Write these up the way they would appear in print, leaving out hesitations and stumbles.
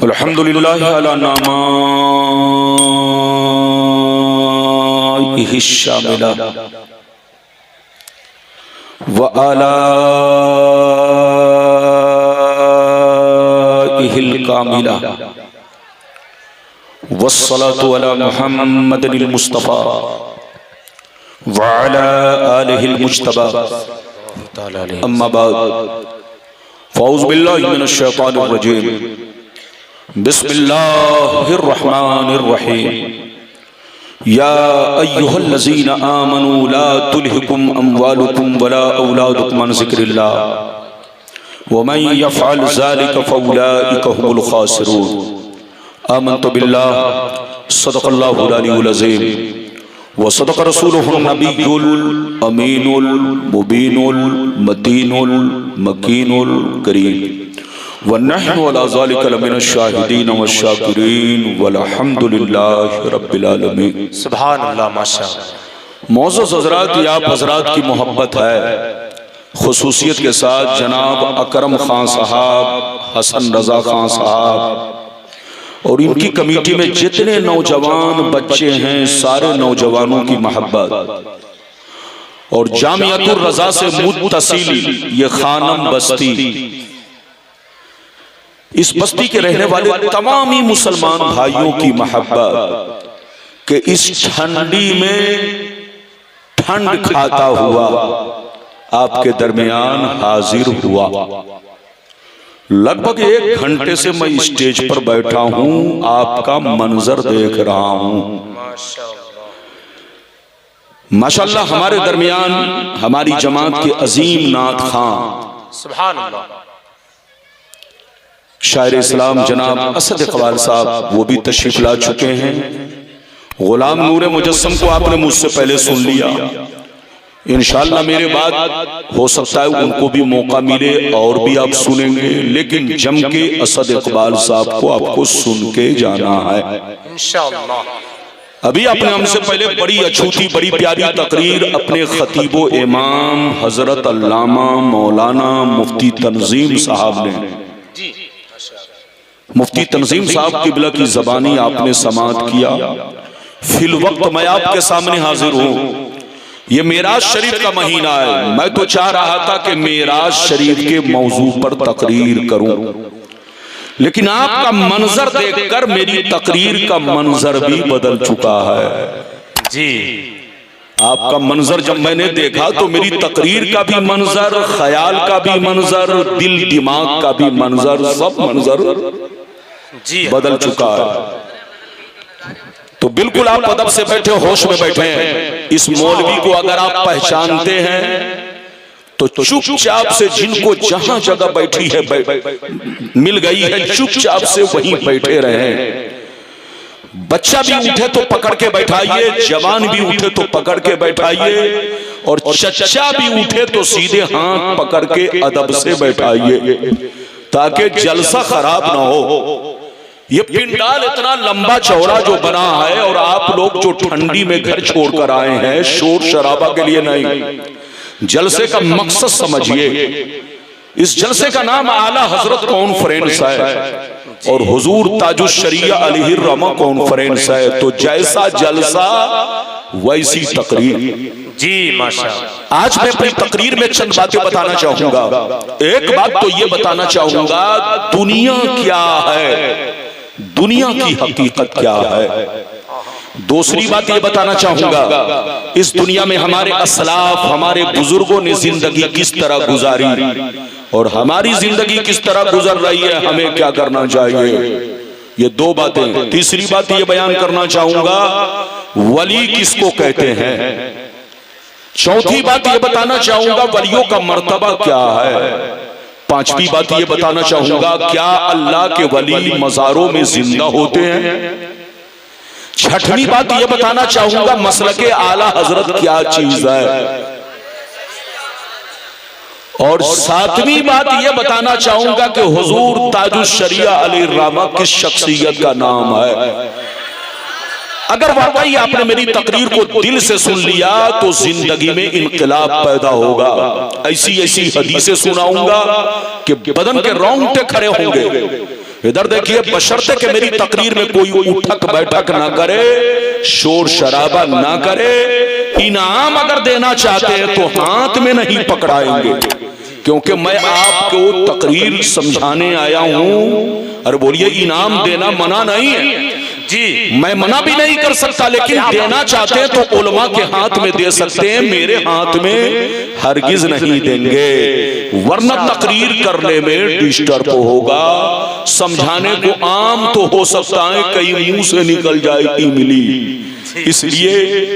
अल्हम्दुलिल्लाह अला नामाइहि शामिला व आलाइहिल कामिला वस्सलातु अला मुहम्मदिल मुस्तफा व अला आलिहिल मुज्तबा अम्मा बाद फ़ौज़ु बिल्लाहि मिनश शैतानिर रजीम बिस्मिल्लाहिर्रहमानिर्रहीम या अय्युहल्लज़ीना आमनू ला तुल्हिकुम अम्वालुकुम वला औलादुकुम अन ज़िक्रिल्लाह वमन यफ़अल ज़ालिका फ़उलाइका हुमुल ख़ासिरून आमन्तु बिल्लाह सदक़ल्लाहुल अलीयुल अज़ीम व सदक़ रसूलुहुन नबियुल अमीनुल मुबीनुल मतीनुल मकीनुल करीम व नहनु अला ज़ालिका लमिनश शाहिदीन व शाकिरीन वल्हम्दुलिल्लाहि रब्बिल आलमीन। सुभान अल्लाह माशाअल्लाह। मौजूद हज़रात, आप हज़रात की मोहब्बत है खुसूसियत के साथ जनाब अकरम खान साहब, हसन रजा खान साहब और इनकी कमेटी में जितने नौजवान बच्चे हैं सारे नौजवानों की मोहब्बत और जामियातुर रजा से मुत्तसिल ये खानम बस्ती, इस बस्ती के रहने वाले तमामी मुसलमान भाइयों की मोहब्बत कि इस ठंडी में ठंड खाता हुआ आपके दरमियान हाजिर हुआ। लगभग 1 घंटे से मैं स्टेज पर बैठा हूं, आपका मंजर देख रहा हूं। माशाअल्लाह हमारे दरमियान हमारी जमात के अजीम नात खां सुभान अल्लाह शायर इस्लाम जनाब असद इकबाल साहब वो भी तशरीफ ला चुके हैं। गुलाम नूर मुजस्सम को आपने मुझसे पहले सुन लिया, इंशाअल्लाह मेरे बाद हो सकता है उनको भी मौका मिले और भी आप सुनेंगे, लेकिन जम के असद इकबाल साहब को आपको सुन के जाना है इंशाअल्लाह। अभी आपने हमसे पहले बड़ी अछूती बड़ी प्यारी तकरीर अपने खतीबो इमाम हजरत अल्लामा मौलाना मुफ्ती तंजीम साहब ने, मुफ्ती तंजीम साहब किबला की ज़बानी आपने समाअत किया। फिल वक्त मैं आपके सामने हाजिर हूँ। ये मेराज शरीफ का महीना है, मैं तो चाह रहा था कि मेराज शरीफ के मौजू पर तकरीर करूं, लेकिन आपका मंजर देखकर मेरी तकरीर का मंजर भी बदल चुका है जी। आपका मंजर जब मैंने देखा तो मेरी तकरीर का भी मंजर, ख्याल का भी मंजर, दिल दिमाग का भी मंजर, सब मंजर जी बदल चुका है। तो बिल्कुल आप अदब से बैठे, होश में बैठे हैं। इस मौलवी को अगर आप पहचानते हैं तो चुपचाप से, जिनको जहां जगह बैठी है मिल गई है, चुपचाप से वहीं बैठे रहे। बच्चा भी उठे तो पकड़ के बैठाइए, जवान भी उठे तो पकड़ के बैठाइए और चच्चा भी उठे तो सीधे हाथ पकड़ के अदब से बैठाइए ताकि जलसा खराब ना हो। ये पिंडाल इतना लंबा चौड़ा जो बना है और आप लोग जो ठंडी में घर छोड़कर आए हैं शोर शराबा के लिए नहीं, जलसे का मकसद समझिए। इस जलसे का नाम आला हजरत कॉन्फ्रेंस है और हुजूर ताजुश शरिया अलैहिर्रहमा कॉन्फ्रेंस है। तो जैसा जलसा वैसी तकरीर जी माशाअल्लाह। आज मैं अपनी तकरीर में चंद बातें बताना चाहूंगा। एक बात तो ये बताना चाहूंगा, दुनिया क्या है, दुनिया की हकीकत क्या है। दूसरी बात ये बताना चाहूंगा, इस दुनिया में हमारे असलाफ, हमारे बुजुर्गों ने जिंदगी किस तरह गुजारी और हमारी जिंदगी किस तरह गुजर रही है, हमें क्या करना चाहिए। ये 2 बातें। तीसरी बात ये बयान करना चाहूंगा, वली किसको कहते हैं। चौथी बात ये बताना चाहूंगा, वलियों का मर्तबा क्या है। पांचवी बात ये बताना चाहूंगा, क्या अल्लाह के वली मज़ारों में जिंदा होते हैं। छठवीं बात ये बताना चाहूंगा, मसलके आला हजरत क्या चीज है। और 7वीं बात ये बताना चाहूंगा कि हुजूर ताजुश शरिया अलैहिर्रहमा किस शख्सियत का नाम है। अगर वाकई आपने मेरी तकरीर को दिल से सुन लिया तो जिंदगी में इनकलाब पैदा होगा। ऐसी ऐसी हदीसें सुनाऊंगा कि बदन के रोंगटे खड़े होंगे। इधर देखिए, बशर्ते कि मेरी तकरीर में कोई उठक बैठक ना करे, शोर शराबा ना करे, इनाम अगर देना चाहते हैं तो हाथ में नहीं पकड़ाएंगे, क्योंकि मैं आपको तकरीर समझाने आया हूं। अरे बोलिए, इनाम देना मना नहीं है जी, मैं मना भी नहीं कर सकता, लेकिन देना चाहते हैं तो उलमा के हाथ में दे सकते हैं, मेरे हाथ में हरगिज नहीं देंगे, वरना तकरीर करने में डिस्टर्ब होगा। समझाने को आम तो हो सकता है कहीं मुंह से निकल जाए इमली, इसलिए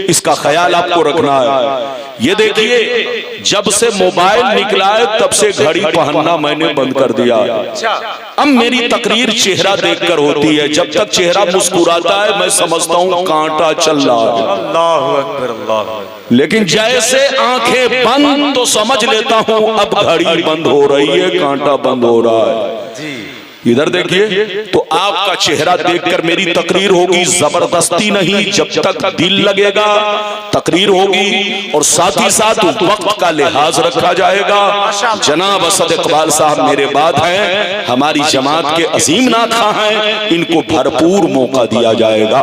इसका ख्याल आपको रखना है। ये देखिए, जब से मोबाइल निकला है तब से घड़ी पहनना मैंने बंद कर दिया। अब मेरी तकरीर चेहरा देखकर होती है, जब तक चेहरा मुस्कुराता है मैं समझता हूँ कांटा चल रहा है। अल्लाहु अकबर, अल्लाहु अकबर। लेकिन जैसे आंखें बंद तो समझ लेता हूँ अब घड़ी बंद हो रही है, कांटा बंद हो रहा है जी। इधर देखिए, तो आपका चेहरा देखकर मेरी तकरीर होगी, जबरदस्ती नहीं, जब तक दिल लगेगा तकरीर होगी, और साथ ही साथ वक्त का लिहाज रखा जाएगा। जनाब असद इकबाल साहब मेरे बाद हैं, हमारी जमात के अजीम नाथा हैं, इनको भरपूर मौका दिया जाएगा।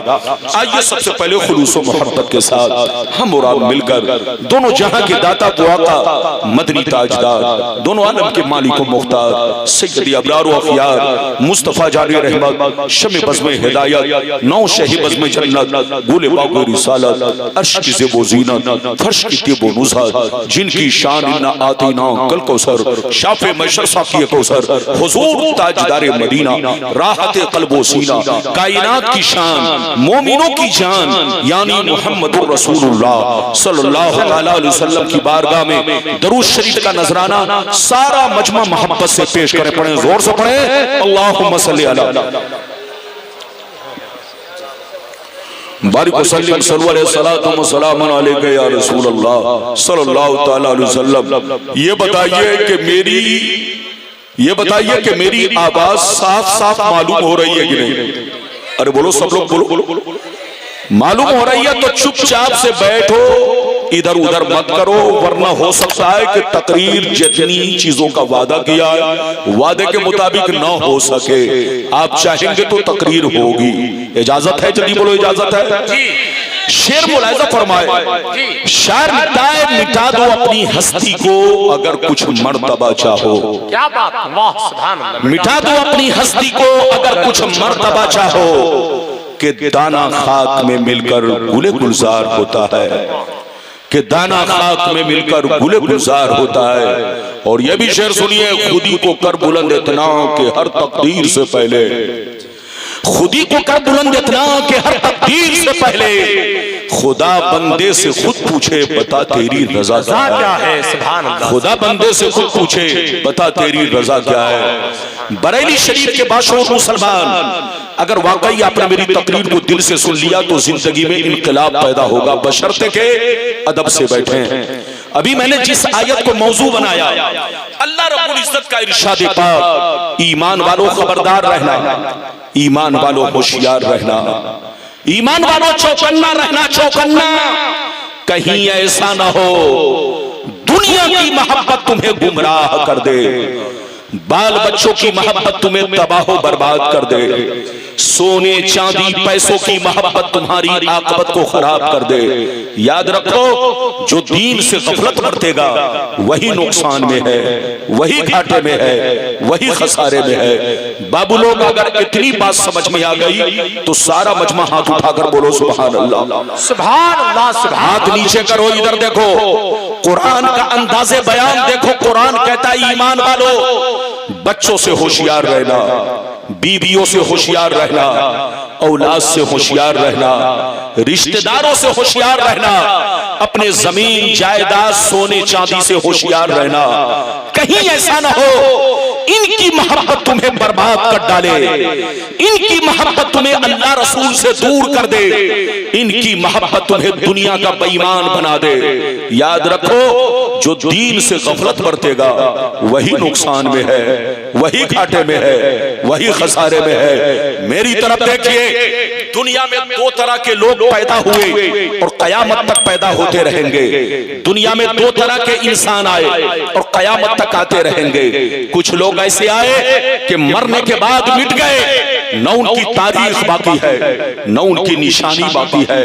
आइए सबसे पहले खुलूस मोहब्बत के साथ हम और आप मिलकर दोनों जहां के दाता को आका मदनी ताजदार, दोनों आलम के मालिक व मुख्तार सैयदी अबरार व अखियार मुस्तफा जारी रहमत शमे बज़्म हिदायत नौ शही बज़्म जन्नत गुले बागो रिसालत अर्श की ज़ेबो ज़ीनत फर्श की तिबो नुज़हत जिनकी शान इन्ना आतीना कल कौसर शाफ़े मशर साक़ी कौसर हुज़ूर ताजदार मदीना राहत क़ल्ब व सीना कायनात की शान मोमिनों की जान यानी मुहम्मदुर रसूलुल्लाह सल्लल्लाहु अलैहि वसल्लम की बारगाह में दरूद शरीफ का नजराना सारा मजमा मोहब्बत से पेश करें। पढ़ें, जोर से पढ़ें, अल्लाहुम्मा सल्ली अला बारिक वसल्लिम सल्लल्लाहु अलैहि या रसूल अल्लाह सल्लल्लाहु तआला अलैहि वसल्लम। ये बताइए कि मेरी आवाज साफ साफ मालूम हो रही है कि नहीं? अरे बोलो, सब लोग बोलो। मालूम हो रही है तो चुपचाप से बैठो, इधर उधर मत करो, वरना हो सकता है कि तकरीर जितनी चीजों का वादा किया है वादे के मुताबिक न हो सके। आप चाहेंगे तो तकरीर होगी। इजाजत है? जल्दी बोलो, इजाजत है जी। शेर मुलाहिजा फरमाए, शायर मिटा दो अपनी हस्ती को अगर कुछ मर्तबा चाहो। क्या बात, वाह सुभान अल्लाह। मिटा दो अपनी हस्ती को अगर कुछ मर्तबा चाहो, कि दाना खाक में मिलकर गुले गुलजार होता है, कि दाना खाक में मिलकर गुले गुलजार होता है। और यह भी शेर सुनिए, खुदी को कर बुलंद इतना कि हर तकदीर से पहले, खुदी को कर बुलंद इतना कि हर तकदीर से पहले खुदा बंदे से खुद पूछे बता तेरी रजा क्या है। सुभान अल्लाह। खुदा बंदे से खुद पूछे बता तेरी रजा क्या है। बरेली शरीफ के बाशूर मुसलमान, अगर वाकई आपने मेरी तकरीर को दिल से सुन लिया तो जिंदगी में इनकलाब पैदा होगा, बशर्ते के अदब से बैठे हैं। अभी मैंने जिस आयत को मौजू बनाया, अल्लाह रब्बुल इज्जत का इरशाद पाक, ईमान वालों खबरदार रहना, ईमान वालों होशियार रहना, ईमान वालों चौकन्ना रहना, चौकन्ना, कहीं ऐसा ना हो दुनिया की मोहब्बत तुम्हें गुमराह कर दे, बाल बच्चों की मोहब्बत तुम्हें तबाह बर्बाद कर दे, सोने चांदी पैसों की मोहब्बत तुम्हारी आकबत को खराब कर दे। याद रखो, जो दीन से गफलत बरतेगा वही नुकसान में है, वही घाटे में है, वही खसारे में है। बाबू लोग, अगर इतनी बात समझ में आ गई तो सारा मजमा हाथ उठाकर बोलो सुभान अल्लाह, सुभान अल्लाह। हाथ नीचे करो, इधर देखो, कुरान का अंदाज़े बयान देखो। कुरान कहता है ईमान वालों बच्चों से होशियार रहना, बीवियों से होशियार रहना, औलाद से होशियार रहना, रिश्तेदारों से होशियार रहना, अपने जमीन जायदाद सोने चांदी से होशियार रहना। कहीं ऐसा ना हो इनकी मोहब्बत तुम्हें बर्बाद कर डाले, इनकी मोहब्बत तुम्हें अल्लाह रसूल से दूर कर दे, इनकी मोहब्बत तुम्हें दुनिया का बेईमान बना दे। याद रखो, जो दीन से गफलत बरतेगा वही नुकसान में है, वही घाटे में है, वही खसारे में है। मेरी तरफ देखिए, दुनिया में दो तरह के लोग पैदा हुए और कयामत तक पैदा होते रहेंगे। दुनिया में दो तरह के इंसान आए और कयामत तक आते रहेंगे। कुछ लोग ऐसे आए कि मरने के बाद मिट गए, न उनकी तारीख बाकी है, न उनकी निशानी बाकी है,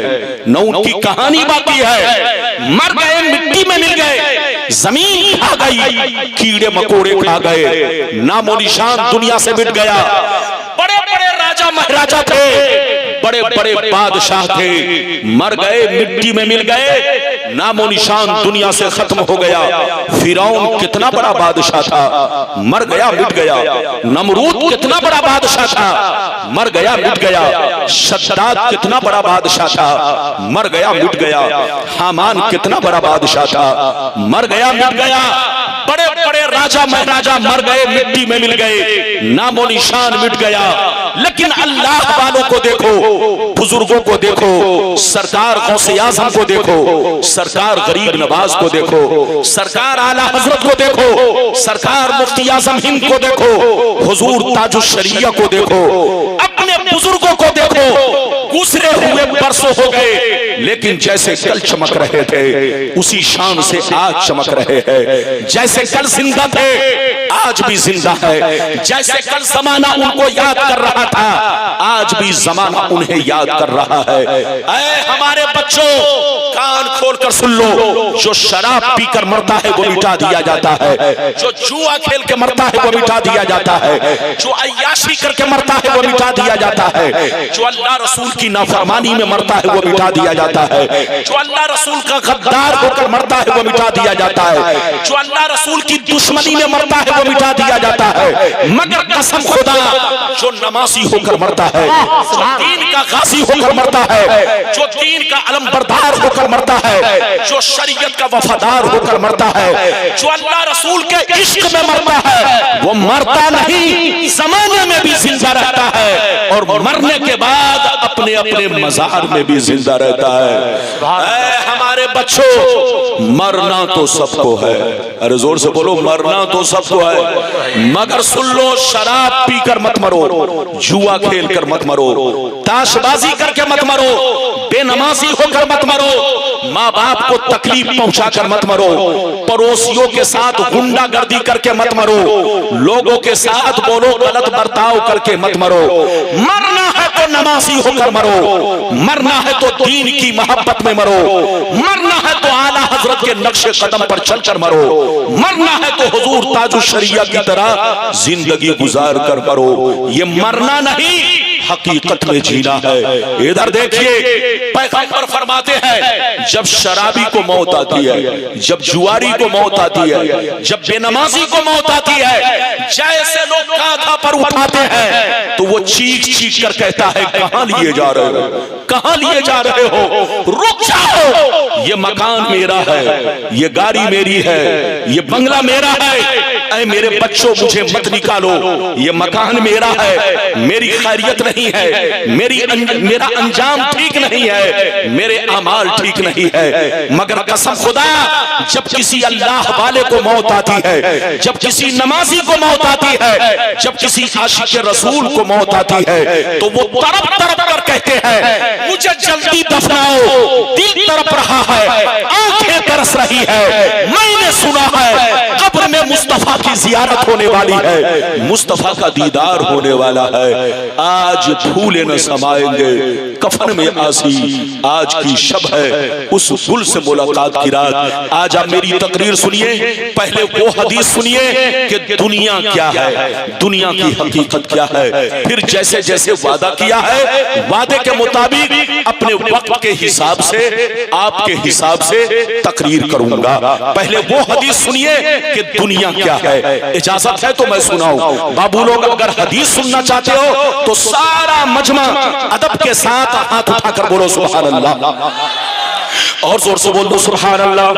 न उनकी कहानी बाकी है। मर गए, मिट्टी में मिल गए, जमीन खा गई, कीड़े मकोड़े खा गए, नामो निशान दुनिया से मिट गया। बड़े बड़े राजा महाराजा थे, बड़े बड़े बादशाह थे, मर गए, मिट्टी में मिल गए, नामो निशान दुनिया से खत्म हो गया। फिरौन कितना बड़ा बादशाह था, मर गया, मिट गया। नमरूद कितना बड़ा बादशाह था, मर गया, मिट गया। शद्दाद कितना बड़ा बादशाह था, मर गया, मिट गया। हामान कितना बड़ा बादशाह था, मर गया, मिट गया। बड़े बड़े राजा महाराजा मर गए, मिट्टी में मिल गए, नामो निशान मिट गया। लेकिन अल्लाह वालों को देखो, बुजुर्गों को देखो, सरकार गौसे आज़म को देखो, सरकार गरीब नवाज को देखो, सरकार आला हजरत को देखो, सरकार मुफ्ती आज़म हिंद को देखो, हुजूर ताजुश शरिया को देखो, अपने बुजुर्गों को देखो। गुजरे हुए बरसों हो गए, लेकिन जैसे कल चमक रहे थे उसी शान से आज चमक रहे हैं। जैसे कल जिंदा थे आज भी जिंदा है। जैसे कल जमाना उनको याद कर रहा था आज भी जमाना उन्हें याद कर रहा है। ऐ हमारे बच्चों, कान खोलकर सुन लो, जो शराब पीकर मरता है वो मिटा दिया जाता है, जो जुआ खेल के मरता है वो मिटा दिया जाता है, जो अय्याशी करके मरता है वो मिटा दिया जाता है, जो अल्लाह रसूल की नाफरमानी में मरता है वो मिटा दिया जाता है, जो अल्लाह रसूल का गद्दार होकर मरता है वो मिटा दिया जाता है, जो अल्लाह रसूल की दुश्मनी में मरता है वो मिटा दिया जाता है। मगर कसम खुदा, जो नमाजी होकर मरता है, जो दीन का गाजी होकर मरता है, जो दीन का अलमबरदार होकर मरता है, जो शरीयत का वफादार होकर मरता है, जो अल्लाह रसूल के इश्क में मरता है, वो मरता नहीं, जमाने में भी जिंदा रहता है और मरने के बाद अपने अपने मजार में भी जिंदा रहता है। हमारे बच्चों, मरना तो सबको है, अरे जोर से बोलो, मरना तो सबको है। मगर सुन लो, शराब पीकर मत मरो, जुआ खेल कर मत मरो, ताशबाजी करके मत मरो, बेनमाजी होकर मत मरो, माँ बाप को तकलीफ पहुंचाकर मत मरो, पड़ोसियों के साथ गुंडागर्दी करके मत मरो, लोगों के साथ बोलो गलत बर्ताव करके मत मरो। मरना है तो नमाजी होकर मरो, मरना है तो दीन की मोहब्बत में मरो, मरना है तो आला हजरत के नक्शे कदम पर चलकर मरो, मरना है तो हुजूर ताजुश शरिया की तरह जिंदगी गुजार कर मरो। ये मरना नहीं, हकीकत में जीना है। इधर देखिए, पैगंबर फरमाते हैं, जब शराबी को मौत आती है, जब जुआरी को मौत आती है, जब बेनमाजी को मौत आती है, जैसे लोग कांधा पर उठाते हैं तो वो चीख चीख कर कहता है, कहां लिए जा रहे हो, कहां लिए जा रहे हो, रुक जाओ, ये मकान मेरा है, ये गाड़ी मेरी है, ये बंगला मेरा है। ऐ मेरे बच्चों, मुझे मत निकालो, ये मकान मेरा है, मेरी खैरियत नहीं है, मेरा अंजाम ठीक नहीं है, मेरे अमाल ठीक नहीं है। मगर कसम खुदा, जब किसी अल्लाह वाले को मौत आती है, जब किसी नमाजी को मौत आती है, जब किसी आशिक रसूल को मौत आती है, तो वो तड़प तड़प कर कहते हैं, मुझे जल्दी दफनाओ, दिल तड़प रहा है, आंखें तरस रही है, मैंने सुना है कब्र में मुस्तफा की जियारत होने वाली है, मुस्तफा का दीदार होने वाला है। आज फूले न समाएंगे कफन में आसी, आज की शब है उस गुल से मुलाकात की रात। आज आप मेरी तकरीर सुनिए, पहले वो हदीस सुनिए कि दुनिया क्या है, दुनिया की हकीकत क्या है, फिर जैसे जैसे वादा किया है वादे के मुताबिक अपने वक्त के हिसाब से, आपके हिसाब से तकरीर करूंगा। पहले वो हदीस सुनिए कि दुनिया क्या है। इजाजत है तो मैं सुनाऊं। बाबू लोग, अगर हदीस सुनना चाहते हो तो सारा मजमा अदब के साथ हाथ उठाकर बोलो सुभान अल्लाह। और जोर से बोल दो सुभान अल्लाह,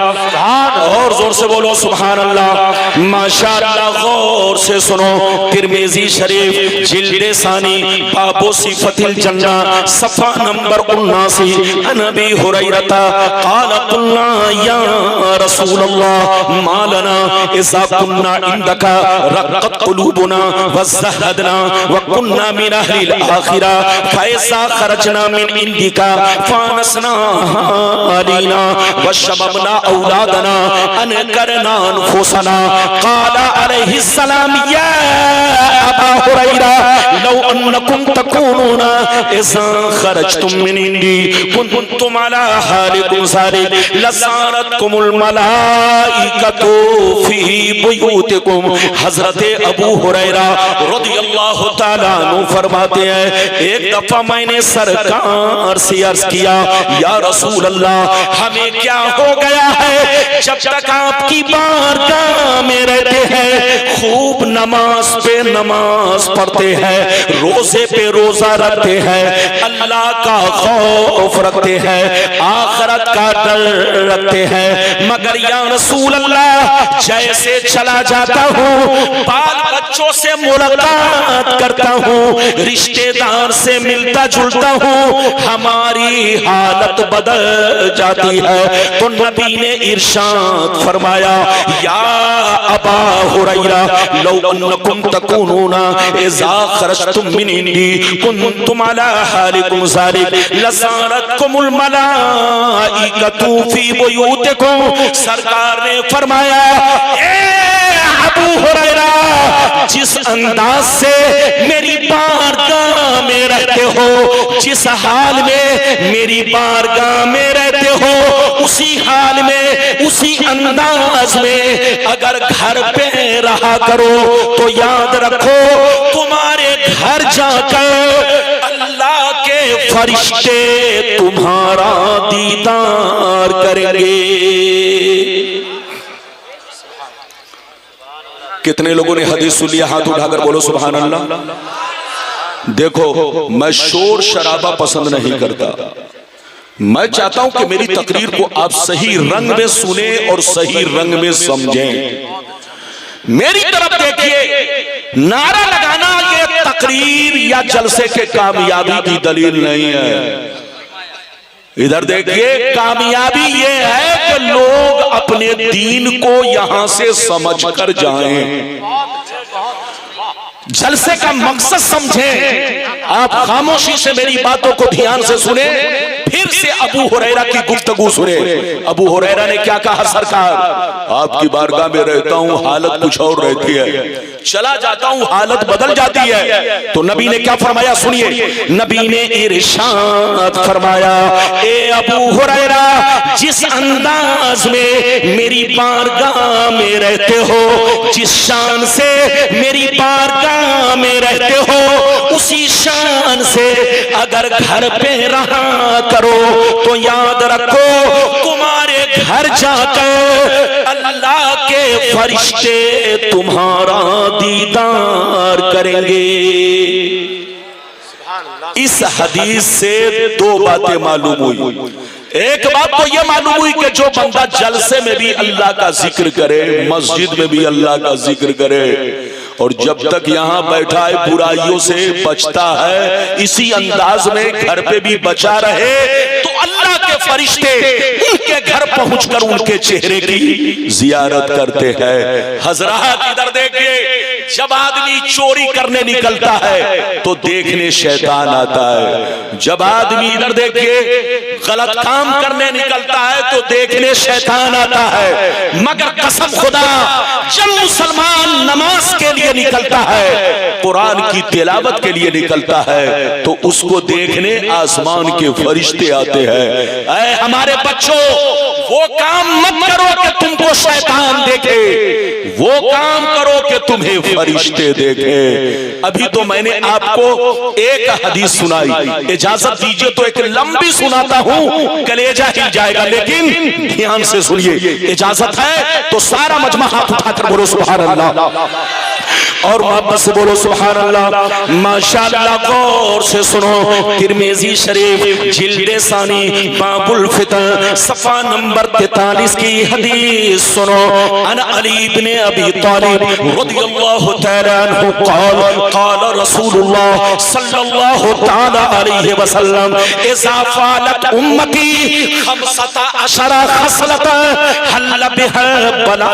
और जोर से बोलो सुभान अल्लाह। माशाअल्लाह, गौर से सुनो। तिरमिजी शरीफ जिल्द सानी बाबो सिफतिल जन्ना सफा नंबर 79 अनबी हुरैरता क़ाल कुल्ना या रसूलल्लाह मालना इज़ा कुन्ना इंदका रक़त कुलूबुना वज़हदना व कुन्ना मिन अहलिल आखिरा फइज़ा खरजना मिन इंदिका फानसना अलीना व शबबना औलादना अनकरना अनफुसना क़ाल अलैहिस्सलाम या अबा हुरैरा लौ अन्नकुम तकूनूना इज़ा खरजतुम मिन इंदी कुंतुम अला हालिकुम ज़ालिक लज़ारतकुमुल मलाइकतु फी बुयूतिकुम। हज़रत अबू हुरैरा रज़ियल्लाहु तआला अन्हु फरमाते हैं, एक दफा मैंने सरकार से अर्ज किया, या रसूल अल्लाह, हमें क्या हो गया है जब तक आपकी बारगाह में रहते हैं, खूब नमाज पे नमाज पढ़ते हैं, रोजे पे रोजा रखते हैं, अल्लाह का खौफ रखते हैं, आखिरत का डर रखते हैं, मगर या रसूल अल्लाह जैसे चला जाता हूँ, बाल बच्चों से मुलाकात करता हूँ, रिश्तेदार से मिलता जुलता हूँ, हमारी हालत बदल जाती है। तो नबी ने इरशाद फरमाया, या अबा हुरैरा लौ अन्नकुम तकूनूना इज़ा खरजतुम मिन इंदी कुंतुम अला हालिकुम ज़ालिक लज़ारतकुमुल मलाइकतु फी बुयूतिकुम। सरकार ने फरमाया, अबू हुरैरा, जिस अंदाज से मेरी बारगाह में रहते हो, जिस हाल में मेरी बारगाह में रहते हो, उसी हाल में उसी अंदाज में अगर घर पे रहा करो तो याद रखो तुम्हारे घर जाकर अल्लाह के फरिश्ते तुम्हारा दीदार करेंगे। कितने लोगों ने हदीस सुन लिया? हाथ उठाकर बोलो सुभान अल्लाह। देखो, मैं शोर शराबा पसंद नहीं करता, मैं चाहता हूं कि मेरी तकरीर को आप सही रंग में सुने और सही रंग में समझें। मेरी तरफ देखिए, नारा लगाना ये तकरीर या जलसे के कामयाबी की दलील नहीं है। इधर देखिए, कामयाबी ये है कि लोग अपने दीन को यहां से समझ कर जाएं, जलसे का मकसद समझें। आप खामोशी से मेरी बातों को ध्यान से सुने, फिर से अबू हुरैरा की गुफ्तगू सुने। अबू हुरैरा ने क्या कहा? सरकार, आपकी बारगाह में रहता हूं, हालत कुछ और रहती है, चला जाता हूं, हालत बदल जाती है। तो नबी ने क्या फरमाया? सुनिए, नबी ने इरशाद फरमाया, ए अबू हुरैरा, जिस अंदाज में मेरी बारगाह में रहते हो, जिस शान से मेरी बारगाह में रहते हो, उसी शान से अगर घर पे रहा करो तो याद रखो तुम्हारे घर जाकर अल्लाह के फरिश्ते तुम्हारा दीदार करेंगे। इस हदीस से दो बातें मालूम हुई। एक बात तो यह मालूम हुई कि जो बंदा जलसे में भी अल्लाह का जिक्र करे, मस्जिद में भी अल्लाह का जिक्र करे, और जब तक यहाँ बैठा है बुराइयों से बचता है, इसी अंदाज में घर पे भी बचा रहे, तो अल्लाह के फरिश्ते उनके घर पहुंचकर उनके चेहरे की जियारत करते हैं। हजरात इधर देखिए, जब आदमी चोरी करने निकलता है तो देखने शैतान आता है, जब आदमी इधर देखिए गलत काम करने निकलता है तो देखने शैतान आता है, मगर कसम खुदा, जब मुसलमान नमाज के लिए निकलता है, कुरान की तिलावत के लिए निकलता है, तो उसको देखने आसमान के फरिश्ते आते हैं। ऐ हमारे बच्चों, वो काम मत करो कि तुमको शैतान देखे, वो काम करो कि तुम्हें फरिश्ते देखे। अभी तो मैंने आपको एक हदीस सुनाई, इजाजत दीजिए तो एक लंबी सुनाता हूं, कलेजा हिल जाएगा, लेकिन ध्यान से सुनिए। इजाजत है तो सारा मजमा हाथ उठाकर बोलो सुभान अल्लाह। और मोहब्बत से बोलो सुभान अल्लाह। माशाअल्लाह, गौर से सुनो। तिरमिजी शरीफ जिल्दे सानी बाबुल फितन सफा नंबर 43 की हदीस सुनो। अन अली इब्ने अबी तालिब रदियल्लाहु तआला अन्हु क़ाल रसूलुल्लाह सल्लल्लाहु तआला अलैहि वसल्लम इज़ा फ़ालत उम्मती खमसता अशरा खसलता हल्ल बिहा बला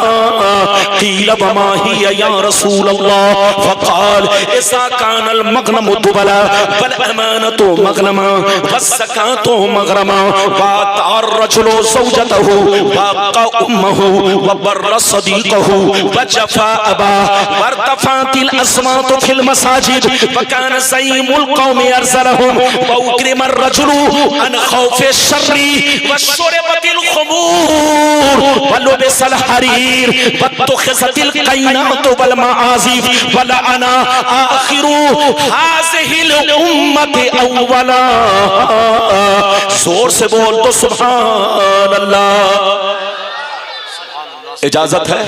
क़ील वमा हिया या रसूलल्लाह फ़क़ाल इज़ा कानल मग़नमु दुबला वल अमानतु मग़नमा वज़्ज़कातु मग़रमा वअतार रजुलु ज़ौजतहु वअक़ा उम्महु वबर्र सदीक़हु वजफ़ा अबा वरतफ़अतिल अस्वातु फिल मसाजिद वकान ज़ईमुल क़ौमि अरज़लहुम वउक्रिमर रजुलु अन ख़ौफ़ि शर्रि वशुरिबतिल ख़ुमूर वलुबिसल हरीर वत्तुख़िज़तिल क़ैनातु वल मआज़िफ वलअना आखिरु हाज़िहिल उम्मति अव्वला। जोर से बोल तो सुभान अल्लाह। इजाजत है,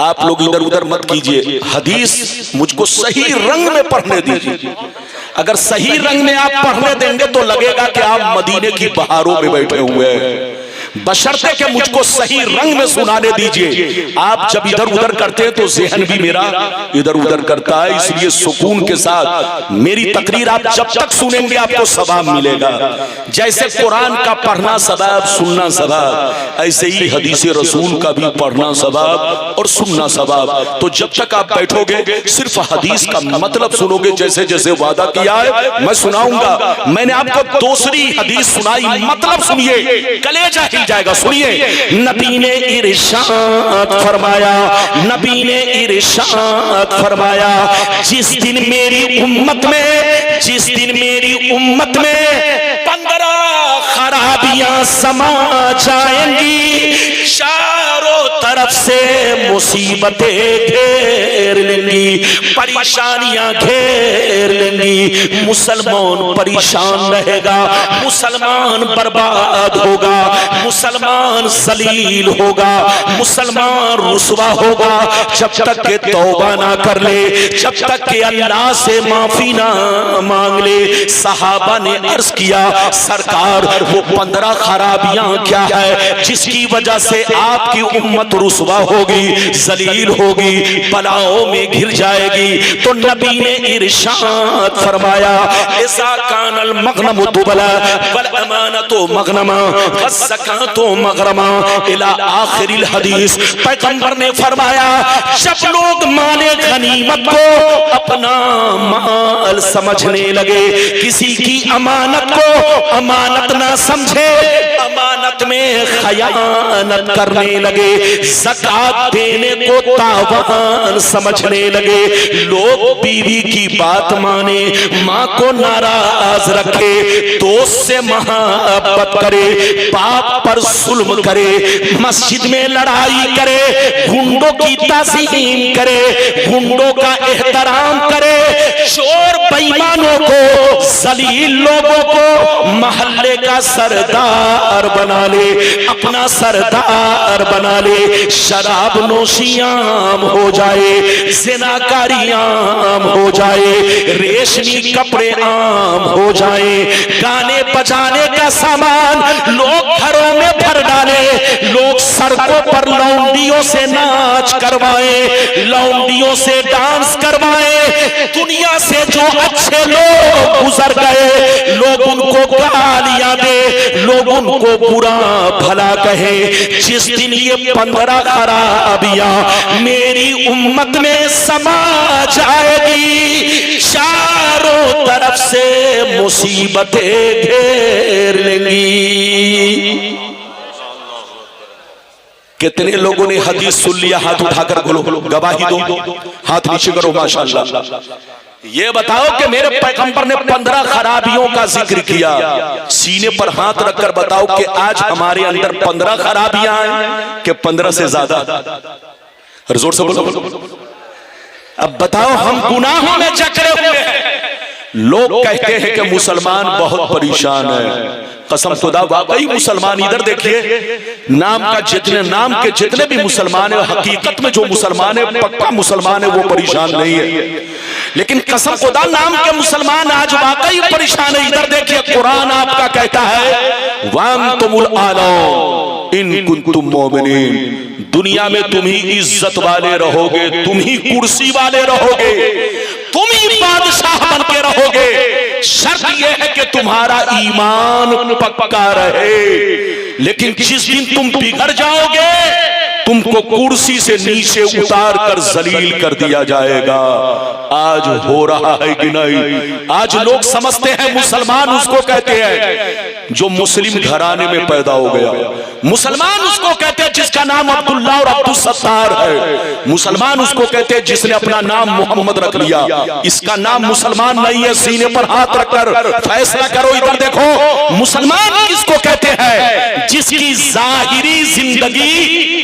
आप लोग इधर उधर मत कीजिए, हदीस मुझको सही रंग में पढ़ने दीजिए। अगर सही रंग में आप पढ़ने देंगे तो लगेगा कि आप मदीने की बहारों में बैठे हुए हैं, बशर्ते कि मुझको सही रंग में सुनाने दीजिए। आप जब इधर उधर करते हैं तो ज़हन भी मेरा इधर उधर करता है, इसलिए सुकून के साथ मेरी तकरीर आप जब तक सुनेंगे आपको सवाब मिलेगा। जैसे कुरान का पढ़ना सवाब, सुनना सवाब, ऐसे ही हदीस रसूल का भी पढ़ना सवाब और सुनना सवाब। तो जब तक आप बैठोगे सिर्फ हदीस का मतलब सुनोगे, जैसे जैसे वादा किया है मैं सुनाऊंगा। मैंने आपको दूसरी हदीस सुनाई, मतलब सुनिए, कलेजा हिल जाएगा। सुनिए, नबी ने इरशाद फरमाया, नबी ने इरशाद फरमाया, जिस दिन मेरी उम्मत में, जिस दिन मेरी उम्मत में 15 खराबियां समा जाएंगी, चारों तरफ से मुसीबतें घेर लेंगी, परेशानियां घेर लेंगी। मुसलमान परेशान रहेगा, मुसलमान बर्बाद होगा, मुसलमान जलील होगा, मुसलमान रुसवा होगा, जब तक के तौबा ना कर ले, जब तक के अल्लाह से माफी ना मांग ले। सहाबा ने अर्ज किया, सरकार वो 15 खराबियां क्या है जिसकी वजह से आपकी उम्मत रुसवा होगी, जलील होगी, बलाओं में घिर जाएगी? तो नबी ने इरशाद फरमाया, इज़ा कानल मग़नमु दुबला वल अमानतु मग़नमा वज़्ज़कातु मग़रमा इला आखिरिल हदीस। पैगंबर ने फरमाया, जब लोग माले गनीमत को अपना माल समझने लगे, किसी की अमानत को अमानत ना समझे, अमानत में खयानत करने लगे, ज़कात देने को तावान समझने लगे, लोग बीवी की बात माने, माँ को नाराज रखे, दोस्त से मोहब्बत करे, बाप पर जुल्म करे, मस्जिद में लड़ाई करे, गुंडों की ताज़ीम करे, गुंडों का एहतराम करे, चोर बेईमानों को, जलील लोगों को महल्ले का सरदार बना ले, अपना सरदार बना ले। शराब नोशियाम हो जाए, ज़िनाकारी आम हो जाए, रेशमी कपड़े आम हो जाए, गाने बजाने का सामान लोग घरों में भर डाले, लोग सड़कों पर लौंडियों से नाच करवाए, लौंडियों से डांस करवाए। दुनिया से जो अच्छे लोग गुजर गए, लोग उनको गालियां दे, लोग उनको बुरा भला कहे। जिस दिन ये 15 खराबियां मेरी उम्मत में समा जाएगी, चारों तरफ से मुसीबतें घेर लेंगी। कितने लोगों ने हदीस सुन लिया? हाथ उठाकर बोलो, गवाही दो, हाथ नीचे करो। माशाअल्लाह। ये बताओ कि मेरे पैगंबर ने 15 खराबियों का जिक्र किया, सीने पर हाथ रखकर बताओ कि आज हमारे अंदर 15 खराबियां हैं कि 15 से ज्यादा? जोर से बोलो। अब बताओ, हम गुनाहों में जकड़े हुए हैं, लोग कहते हैं कि मुसलमान बहुत परेशान है। कसम खुदा वाकई मुसलमान, इधर देखिए, नाम के जितने भी मुसलमान है, हकीकत में जो मुसलमान है, पक्का मुसलमान है, वो परेशान नहीं है। लेकिन कसम खुदा नाम के मुसलमान आज वाकई परेशान है। इधर देखिए, कुरान आपका कहता है वांतुमुल आला इन कुंतुम मोमिनीन, दुनिया में तुम ही इज्जत वाले रहोगे, तुम ही कुर्सी वाले रहोगे, तुम ही बादशाह बन के रहोगे। शर्त यह है कि तुम्हारा ईमान पक्का रहे। लेकिन जिस दिन तुम बिगड़ जाओगे, तुमको कुर्सी से नीचे उतार कर जलील कर दिया जाएगा। आज हो रहा है कि नहीं? आज लोग समझते हैं मुसलमान उसको कहते हैं जो मुस्लिम घराने में पैदा हो गया। मुसलमान उसको कहते हैं जिसका नाम अब्दुल्ला और अब्दुल सत्तार है। मुसलमान उसको कहते हैं जिसने अपना नाम मोहम्मद रख लिया। इसका नाम मुसलमान नहीं है। सीने पर हाथ रखकर फैसला करो। इधर देखो, मुसलमान किसको कहते हैं? जिसकी जाहिरी जिंदगी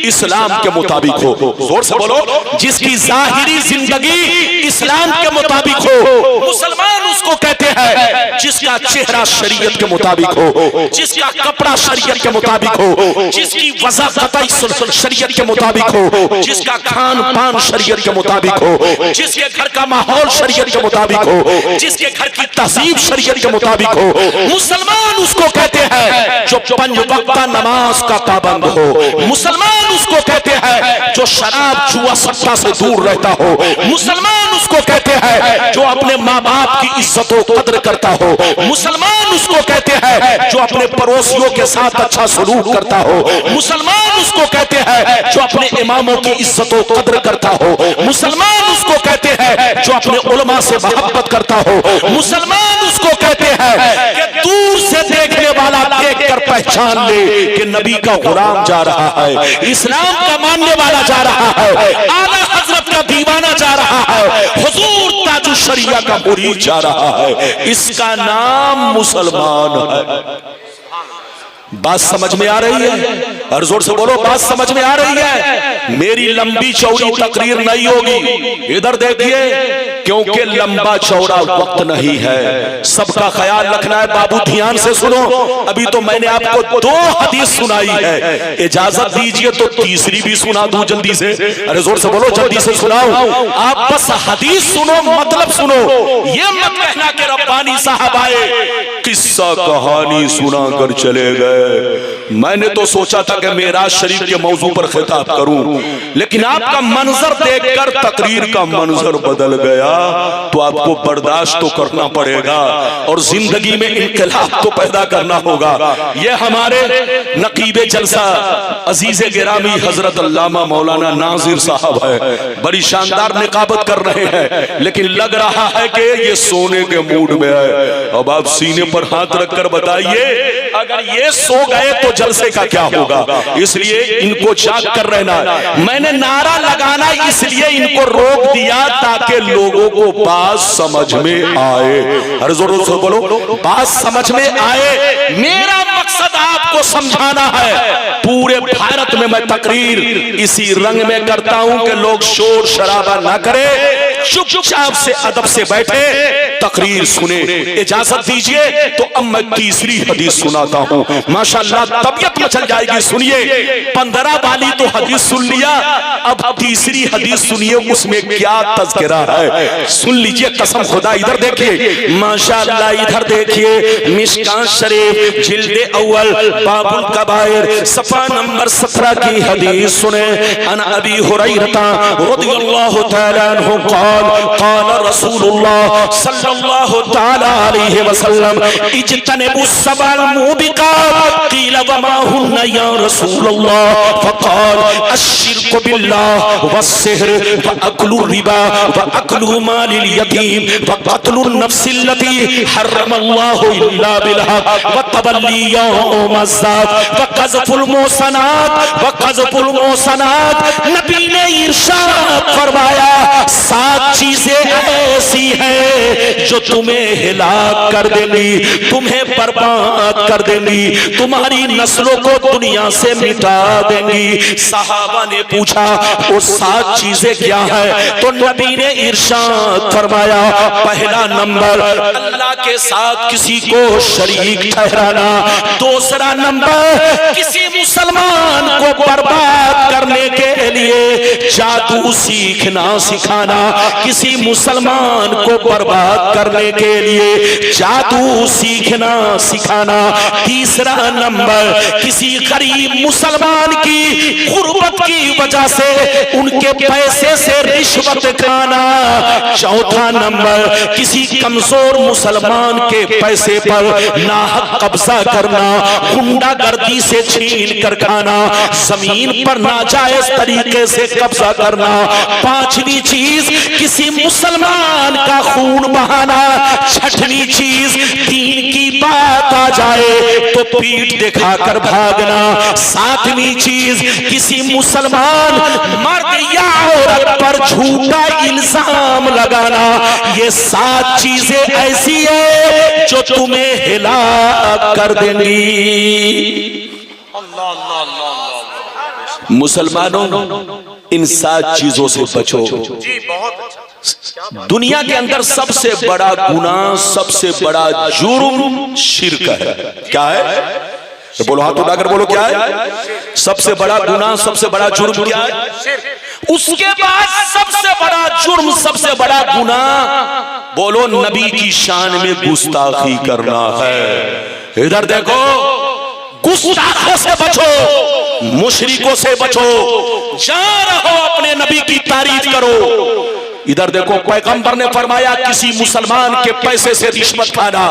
इस्लाम के मुताबिक हो। जोर से बोलो, जिसकी जाहिरी जिंदगी इस्लाम के मुताबिक हो। मुसलमान उसको कहते हैं जिसका चेहरा शरीयत के मुताबिक हो, जिसका कपड़ा शरीयत के मुताबिक हो, जिसकी वज़ा कतई शरीयत के मुताबिक हो, जिसका खान पान शरीयत के मुताबिक हो, जिसके घर का माहौल शरीयत के मुताबिक हो, जिसके घर की तहजीब शरीयत के मुताबिक हो। मुसलमान उसको कहते हैं जो 5 वक्त नमाज का पाबंद हो। मुसलमान उसको कहते हैं जो शराब जुआ सट्टा से दूर रहता हो। मुसलमान उसको कहते हैं जो अपने माँ बाप की इज्जत और कद्र करता हो। मुसलमान उसको कहते हैं जो अपने पड़ोसियों के साथ अच्छा सलूक करता हो। मुसलमान उसको कहते हैं जो अपने इमामों की इज्जत और कद्र करता हो। मुसलमान उसको कहते हैं जो अपने उलमा से मोहब्बत करता हो। मुसलमान उसको कहते हैं कि दूर से देखने वाला देखकर पहचान ले कि नबी का गुलाम जा रहा है, इस्लाम का मानने वाला जा रहा है, आला हजरत का दीवाना जा रहा है, हुजूर ताजुल शरिया का मुरीद जा रहा है। इसका नाम मुसलमान है। बात समझ में आ रही है? और जोर से बोलो, बात समझ में आ रही है? मेरी लंबी चौड़ी तकरीर नहीं होगी। इधर देखिए, क्योंकि लंबा चौड़ा वक्त नहीं है। सबका ख्याल रखना है। बाबू ध्यान से सुनो। अभी तो मैंने आपको 2 हदीस सुनाई है। इजाजत दीजिए तो तीसरी भी सुना दूं जल्दी से। अरे जोर से बोलो, जल्दी से सुनाओ। आप बस हदीस सुनो, मतलब सुनो। ये मत कहना कि रब्बानी साहब आए किस्सा कहानी सुना कर चले गए। मैंने तो सोचा था कि मेराज शरीफ के मौजू पर खिताब करूं, लेकिन आपका मंजर देखकर तकरीर का मंजर बदल गया। तो आपको बर्दाश्त तो करना पड़ेगा और जिंदगी में इनकलाब तो पैदा करना होगा। ये हमारे नकीबे जलसा अजीज़े गिरामी हजरत अल्लामा मौलाना नाजिर साहब है। बड़ी शानदार निकाबत कर रहे हैं, लेकिन लग रहा है कि ये सोने के मूड में है। अब आप सीने पर हाथ रखकर बताइए, अगर ये सो गए तो जलसे का क्या होगा? इसलिए इनको जाग कर रहना। मैंने नारा लगाना इसलिए इनको रोक दिया ताकि लोगों को बात समझ में आए। हर जोर से बोलो, बात समझ में आए। मेरा मकसद आपको समझाना है। पूरे भारत में मैं तकरीर इसी रंग में करता हूं कि लोग शोर शराबा ना करें, चुपचाप से अदब से बैठे तकरीर सुने। इजाजत दीजिए तो अब मैं तीसरी हदीस सुनाता हूं। माशाअल्लाह तबीयत मचल जाएगी। सुनिए, 15 वाली तो हदीस सुन लिया, अब तीसरी हदीस सुनिए, उसमें क्या तज़किरा है। सुन लीजिए, कसम खुदा। इधर देखिए, माशाअल्लाह इधर देखिए, मिशकात शरीफ जिल्दे अव्वल बाबुल कबायर सफा नंबर 17 की हदीस सुने। अन अबी हुरैरा रज़ियल्लाहु तआला अन्हु क़ाल रसूलुल्लाह सल्लल्लाहु तआला अलैहि वसल्लम इज्तनिबुस सबअल मुबिकात क़ील वमा हुन्ना या रसूलल्लाह फ़क़ाल अश्शिरकु बिल्लाह वस्सिhr व अक्लु रिबा व अक्लु मालिल यतीम व क़त्लुन नफ्सिल्लती हर्रमल्लाहु इल्ला बिलहक़ व तवल्ली यौमज़्ज़ात व क़ज़फ़ुल मुहसनात। नबी ने इरशाद फरमाया, 7 चीजें ऐसी हैं जो तुम्हें हिलाक कर देंगी, तुम्हें बर्बाद कर देंगी, तुम्हारी नस्लों को दुनिया से मिटा देंगी। सहाबा ने पूछा वो 7 चीजें क्या है? तो नबी ने इरशाद फरमाया, पहला नंबर अल्लाह के साथ किसी को शरीक ठहराना, दूसरा नंबर किसी मुसलमान को बर्बाद करने के लिए जादू सीखना सिखाना, किसी मुसलमान को बर्बाद करने के लिए जादू सीखना सिखाना। तीसरा नंबर किसी गरीब मुसलमान की गुर्बत की वजह से उनके पैसे से रिश्वत खाना। चौथा नंबर किसी कमजोर मुसलमान के पैसे पर नाहक कब्जा करना, गुंडागर्दी से छीन कर खाना, जमीन पर नाजायज तरीके से कब्जा करना। पांचवी चीज किसी मुसलमान का खून बहाना। छठवीं चीज दीन की बात आ जाए तो पीठ दिखाकर भागना। सातवीं चीज किसी मुसलमान मर्द या औरत पर झूठा इल्जाम लगाना। ये 7 चीजें ऐसी है जो तुम्हें हिलाक कर देंगी। मुसलमानों इन 7 चीजों से बचो। जी बहुत अच्छा। दुनिया के अंदर सबसे बड़ा गुनाह, सबसे बड़ा जुर्म शिर्क है। क्या है? तो बोलो, हाथ उठाकर बोलो, क्या है? सबसे बड़ा गुनाह, सबसे बड़ा जुर्म क्या है? उसके बाद सबसे बड़ा जुर्म, सबसे बड़ा गुनाह बोलो, नबी की शान में गुस्ताखी करना है। इधर देखो, गुस्ताखों से बचो, मुशरिकों से बचो, जा रहो अपने नबी की तारीफ करो। इधर देखो, पैगंबर ने फरमाया किसी मुसलमान के पैसे से रिश्वत खाना।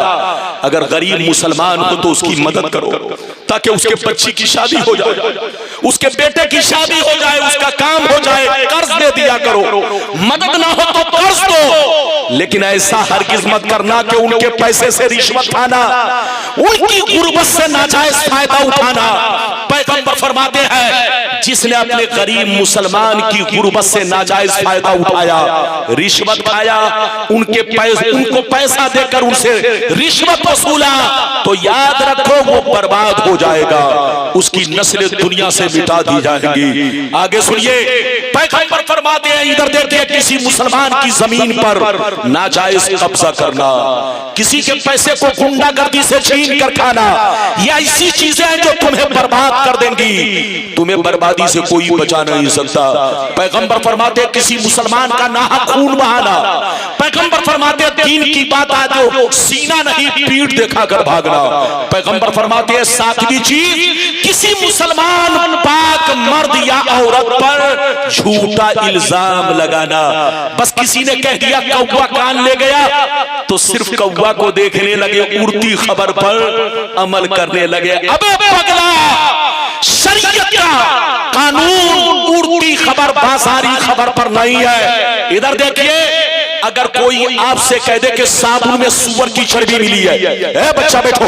अगर गरीब मुसलमान हो तो उसकी मदद करो ताकि उसके बच्ची की शादी हो जाए, उसके बेटे की शादी हो जाए, उसका काम हो जाए। कर्ज दे दिया करो, मदद ना हो तो कर्ज दो, लेकिन ऐसा हरगिज मत करना कि उनके पैसे से रिश्वत खाना, उनकी गुर्बत से नाजायज फायदा उठाना। पैगंबर फरमाते हैं जिसने अपने गरीब मुसलमान की गुर्बत से नाजायज फायदा उठाया, रिश्वत खाया, उनको पैसा देकर उनसे रिश्वत वसूला, तो याद रखो वो बर्बाद हो जाएगा, उसकी नस्लें दुनिया से मिटा दी जाएंगी। आगे सुनिए, पैगंबर फरमाते हैं, इधर देखिए, किसी मुसलमान की जमीन पर नाजायज कब्जा करना, किसी के पैसे को गुंडागर्दी से छीन कर खाना, ये ऐसी चीजें हैं जो तुम्हें बर्बाद कर देंगी। तुम्हें बर्बादी से कोई बचा नहीं सकता। पैगंबर फरमाते किसी मुसलमान का नाहक खून बहाना। पैगंबर फरमाते दीन की बात आ तो सीना नहीं पीठ दिखाकर भागना। पैगंबर फरमाते हैं 7वीं चीज किसी मुसलमान पाक मर्द या औरत पर झूठा इल्जाम लगाना। बस किसी ने कह दिया कौवा कान ले गया तो सिर्फ कौवा को देखने लगे, उड़ती खबर पर अमल करने लगे। अबे पगला, शरीयत का कानून उड़ती खबर, बाजारी खबर पर नहीं है। इधर देखिए, अगर कोई आपसे कह दे कि साबुन में सुअर की चर्बी मिली है, ए बच्चा बैठो,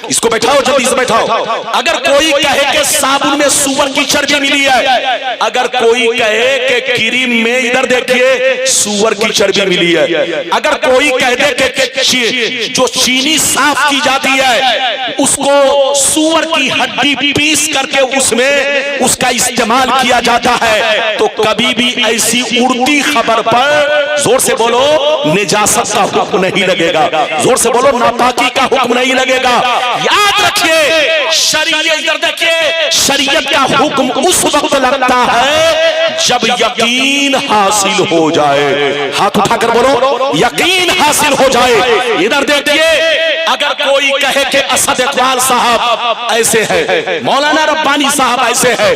इसको बैठाओ, जल्दी से बैठाओ। अगर कोई कहे कि साबुन में सुअर की चर्बी मिली है, अगर कोई कहे कि क्रीम में, इधर देखिए, सुअर की चर्बी मिली है, अगर कोई कह दे कि जो चीनी साफ की जाती है उसको सुअर की हड्डी पीस करके उसमें उसका इस्तेमाल किया जाता है, तो कभी भी ऐसी उड़ती खबर पर जोर से बोलो निजासत का हुक्म नहीं लगेगा, जोर से बोलो नापाकी का हुक्म नहीं लगेगा। याद रखिए, शरीयत, इधर देखिए, शरीयत का हुक्म उस वक्त लगता है जब यकीन हासिल हो जाए। हाथ उठाकर बोलो, यकीन हासिल हो जाए। इधर देखिए, अगर कोई कहे कि असद इकबाल साहब ऐसे है, मौलाना रब्बानी साहब ऐसे है,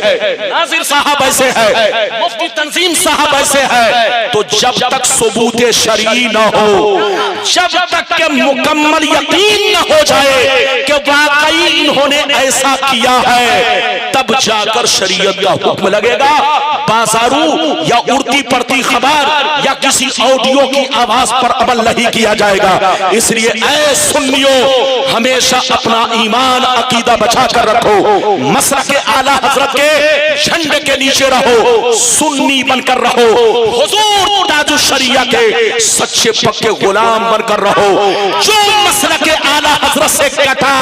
नासिर साहब ऐसे है, मुफ्ती तंजीम साहब ऐसे है, तो जब तक सबूत शरई न हो, जब तक के मुकम्मल यकीन न हो जाए कि वाकई इन्होंने ऐसा किया है, तब जाकर शरीयत का हुक्म लगेगा। बाजारू या उड़ती पड़ती खबर या किसी ऑडियो की आवाज पर अमल नहीं किया जाएगा। इसलिए ऐ सुन्नियों, हमेशा अपना ईमान अकीदा बचा कर रखो, मसलक के आला हजरत के झंडे के नीचे रहो, सुन्नी बनकर रहो, हुजूर ताजुल शरिया के सच्चे पक्के गुलाम बनकर रहो। जो मसलक के आला हजरत से कटा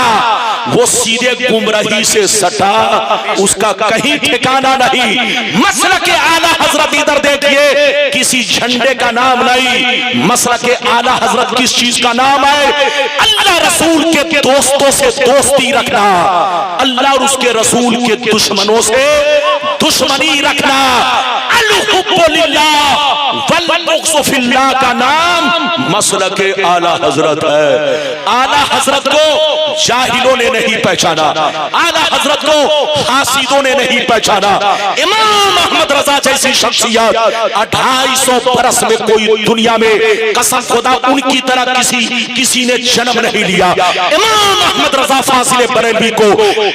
वो सीधे गुमराही से सटा, उसका कहीं ठिकाना नहीं। मसलक के आला हजरत इधर देखिए, किसी झंडे का नाम नहीं, मसलक के आला हजरत किस चीज का नाम है? अल्लाह रसूल के दोस्तों से दोस्ती रखना, अल्लाह और उसके रसूल के दुश्मनों से दुश्मनी रखना। का नाम मसलक के आला हजरत है। आला हजरत को जाहिलों ने नहीं पहचाना, आला हजरत को हासिदों ने नहीं पहचाना। इमाम अहमद रजा जैसी शख्सियत 250 बरस में कोई दुनिया में कसम खुदा उनकी तरह किसी ने जन्म नहीं लिया। इमाम अहमद रजा फाजिल बरेलवी को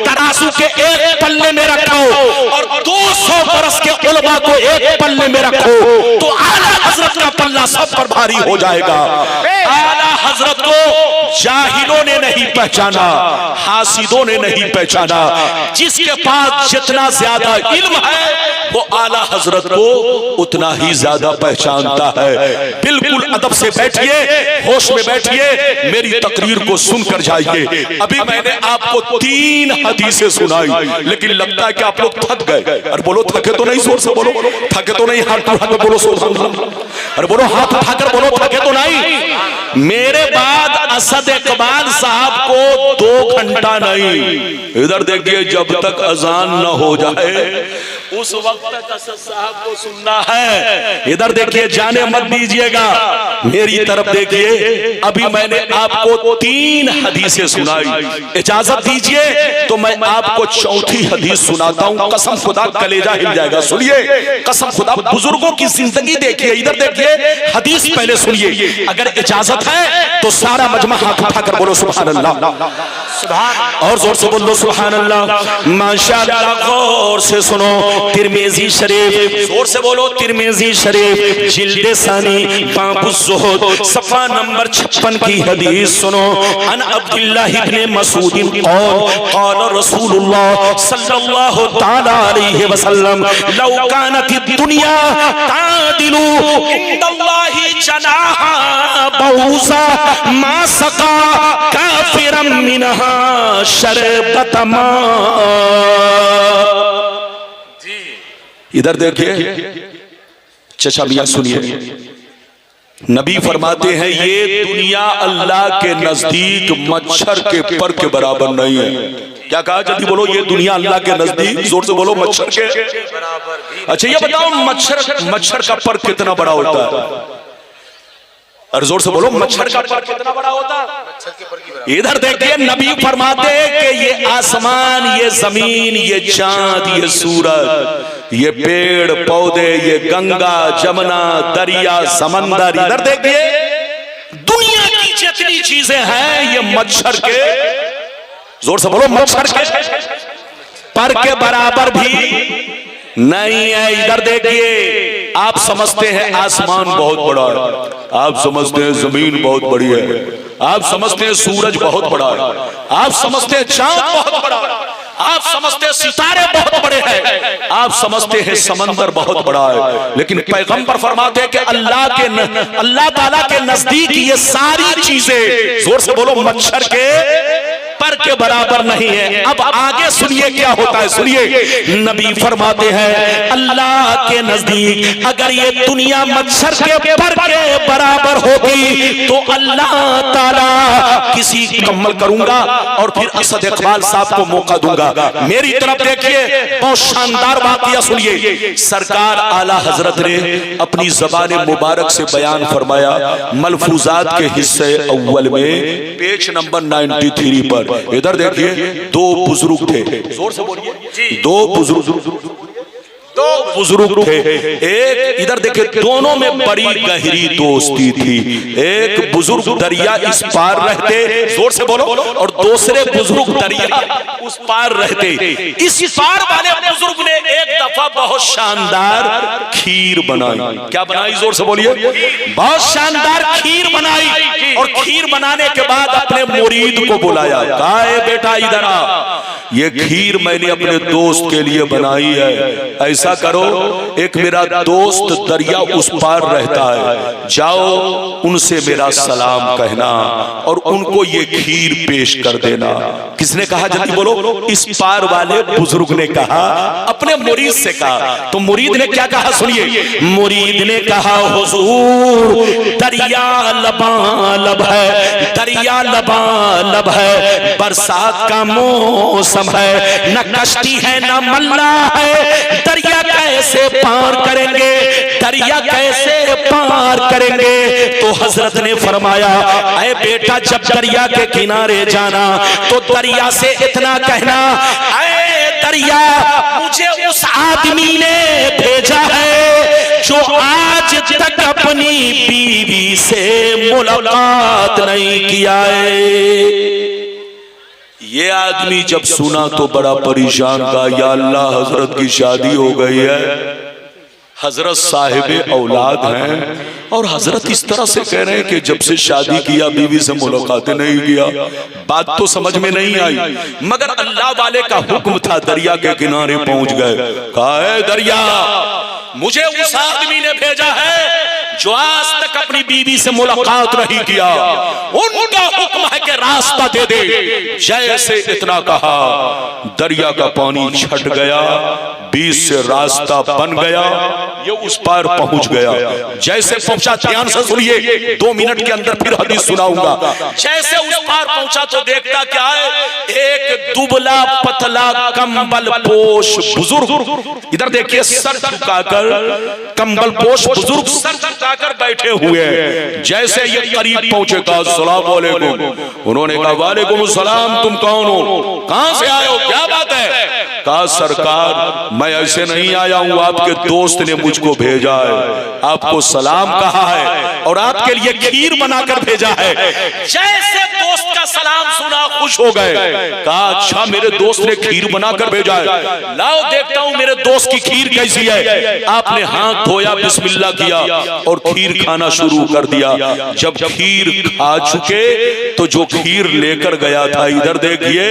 तराजू के एक पल्ले में रखो और 200 बरस के उलमा को एक पल्ले में रखो तो आला हजरत का पल्ला सब पर भारी हो जाएगा। आला हजरत को जाहिलों ने नहीं पहचाना, हासिदों ने नहीं पहचाना। जिसके पास जितना ज्यादा इल्म है वो आला हजरत को उतना ही ज्यादा पहचानता है। बिल्कुल अदब से बैठिए, होश में बैठिए, मेरी तकरीर को सुनकर जाइए। अभी मैंने आपको 3 हदीसें सुनाई, लेकिन लगता है कि आप लोग थक गए। अरे बोलो थके तो नहीं, जोर से बोलो, थके तो नहीं, हाथ उठाकर बोलो सुभान अल्लाह। अरे बोलो हाथ उठाकर बोलो, थके तो नहीं। मेरे बाद असद इकबाल साहब को 2 घंटा नहीं, इधर देखिए, जब तक अजान न हो जाए उस वक्त तक असद साहब को सुनना है। इधर देखिए, जाने मत दीजिएगा, मेरी तरफ देखिए। अभी मैंने आपको 3 हदीसें सुनाई, इजाजत दीजिए तो मैं आपको 4थी हदीस सुनाता हूं। कसम खुदा कलेजा हिल जाएगा, सुनिए, कसम खुदा। बुजुर्गों की जिंदगी देखिए, इधर देखिए, हदीस पहले सुनिए। अगर इजाजत है तो सारा मजमा हाथ उठाकर बोलो सुभान अल्लाह, और जोर से बोलो सुभान अल्लाह। माशाअल्लाह, गौर से सुनो, तिरमिजी शरीफ, जोर से बोलो, तिरमिजी शरीफ जिल्द सानी बाबु ज़ुहद सफ़ा नंबर 56 की हदीस सुनो। अन अब्दुल्लाह इब्न मसूद क़ाल रसूलुल्लाह सल्लल्लाहु तआला अलैहि वसल्लम लौ कानत दुनिया तादिलु इंदल्लाहि जनाहा बऊसा मा सका काफिरन मिनहा शरबतमा। इधर देखिए चचा मियां, सुनिए, नबी फरमाते हैं ये दुनिया अल्लाह के नजदीक मच्छर के पर के बराबर नहीं है। क्या कहा? जल्दी बोलो, ये दुनिया अल्लाह के नजदीक, जोर से बोलो, मच्छर के बराबर। अच्छा ये बताओ, मच्छर का पर कितना बड़ा होता है? और जोर से बोलो, मच्छर का पर कितना बड़ा होता है? इधर देखिए, नबी फरमाते कि ये आसमान, ये जमीन, ये चांद, ये सूरज, ये पेड़ पौधे, ये गंगा जमुना दरिया समंदर, इधर देखिए, दुनिया की जितनी चीजें हैं ये मच्छर के, जोर से बोलो, मच्छर के पर के बराबर भी नहीं है। इधर देखिए, आप समझते हैं आसमान बहुत बड़ा है, आप समझते हैं जमीन बहुत बड़ी है, आप समझते हैं सूरज बहुत बड़ा है, आप समझते हैं चांद बहुत बड़ा है, आप समझते हैं सितारे बहुत बड़े हैं, आप समझते हैं समंदर बहुत बड़ा है। लेकिन पैगंबर फरमाते हैं कि अल्लाह ताला के नजदीक ये सारी चीजें, जोर से बोलो, मच्छर के पर के बराबर नहीं है। अब आगे सुनिए क्या होता है, सुनिए, नबी फरमाते हैं अल्लाह के नजदीक अगर ये दुनिया मच्छर के पर के बराबर होगी तो अल्लाह ताला किसी मुकम्मल करूंगा और फिर असद इकबाल साहब को मौका दूंगा। मेरी तरफ देखिए, बहुत शानदार बात यह सुनिए, सरकार आला हजरत ने अपनी ज़बान मुबारक से बयान फरमाया मलफूजात के हिस्से अव्वल में पेज नंबर 93 पर। इधर देखिए, 2 बुजुर्ग थे, जोर से बोलिए, 2 बुजुर्ग बुजुर्ग थे। एक इधर देखिए, दोनों में बड़ी गहरी दोस्ती थी। एक बुजुर्ग दरिया इस पार रहते, जोर से बोलो, और दूसरे बुजुर्ग दरिया उस पार रहते। इस पार वाले बुजुर्ग ने एक दफा बहुत शानदार खीर बनाई। क्या बनाई? जोर से बोलिए। बहुत शानदार खीर बनाई, और खीर बनाने के बाद अपने मुरीद को बुलाया। कहा, बेटा इधर आ, ये खीर मैंने अपने दोस्त के लिए बनाई है। ऐसा करो, एक मेरा दोस्त दरिया उस पार रहता है, जाओ उनसे मेरा सलाम कहना और उनको ये खीर पेश कर देना। किसने कहा? जल्दी बोलो। इस पार वाले बुजुर्ग ने कहा, अपने मुरीद से कहा। तो मुरीद ने क्या कहा? सुनिए। मुरीद ने कहा, हुजूर दरिया लबालब है, दरिया लबालब है, बरसात का मौसम है, न कश्ती है न मल्ला है, दरिया कैसे पार करेंगे, दरिया कैसे पार करेंगे? तो हजरत ने फरमाया, ऐ बेटा, जब दरिया के किनारे जाना तो दरिया से इतना कहना, ऐ दरिया, मुझे उस आदमी ने भेजा है जो आज तक अपनी बीवी से मुलाकात नहीं किया है। ये आदमी जब सुना तो बड़ा परेशान था, या अल्लाह, हजरत की शादी हो गई है, हजरत साहिब औलाद हैं, और हजरत इस तरह से कह रहे हैं कि जब से शादी किया बीवी से मुलाकातें नहीं किया। बात तो समझ में नहीं आई, मगर अल्लाह वाले का हुक्म था। दरिया के किनारे पहुंच गए। कहा, है दरिया, मुझे उस आदमी ने भेजा है जो आज तक अपनी बीवी से मुलाकात नहीं किया, उनका हुक्म है कि रास्ता दे दे। जैसे इतना कहा, दरिया का पानी छट गया, बीच से रास्ता बन गया, ये उस पार पहुंच गया। जैसे पहुंचा, ध्यान से सुनिए, 2 मिनट के अंदर फिर हदीस सुनाऊंगा। जैसे उस पार पहुंचा तो देखता क्या है, एक दुबला पतला कंबल पोश बुजुर्ग, इधर देखिए, सर झुकाकर कंबल पोश बुजुर्ग सर झुकाकर बैठे हुए हैं। जैसे ये करीब पहुंचे, कहा, अस्सलाम वालेकुम। उन्होंने कहा, वालेकुम सलाम, तुम कौन हो, कहां से आए हो, क्या बात है? कहा, सरकार, मैं ऐसे नहीं आया हूं, आपके दोस्त ने मुझको भेजा है, आपको सलाम कहा है और आपके लिए खीर बनाकर भेजा है। जैसे दोस्त का सलाम सुना खुश हो गए। कहा, अच्छा, मेरे दोस्त ने खीर बनाकर भेजा है, लाओ देखता हूं मेरे दोस्त की खीर कैसी है। आपने हाथ धोया, बिस्मिल्लाह किया और खीर खाना शुरू कर दिया। जब खीर खा चुके तो जो खीर लेकर गया था, इधर देखिए,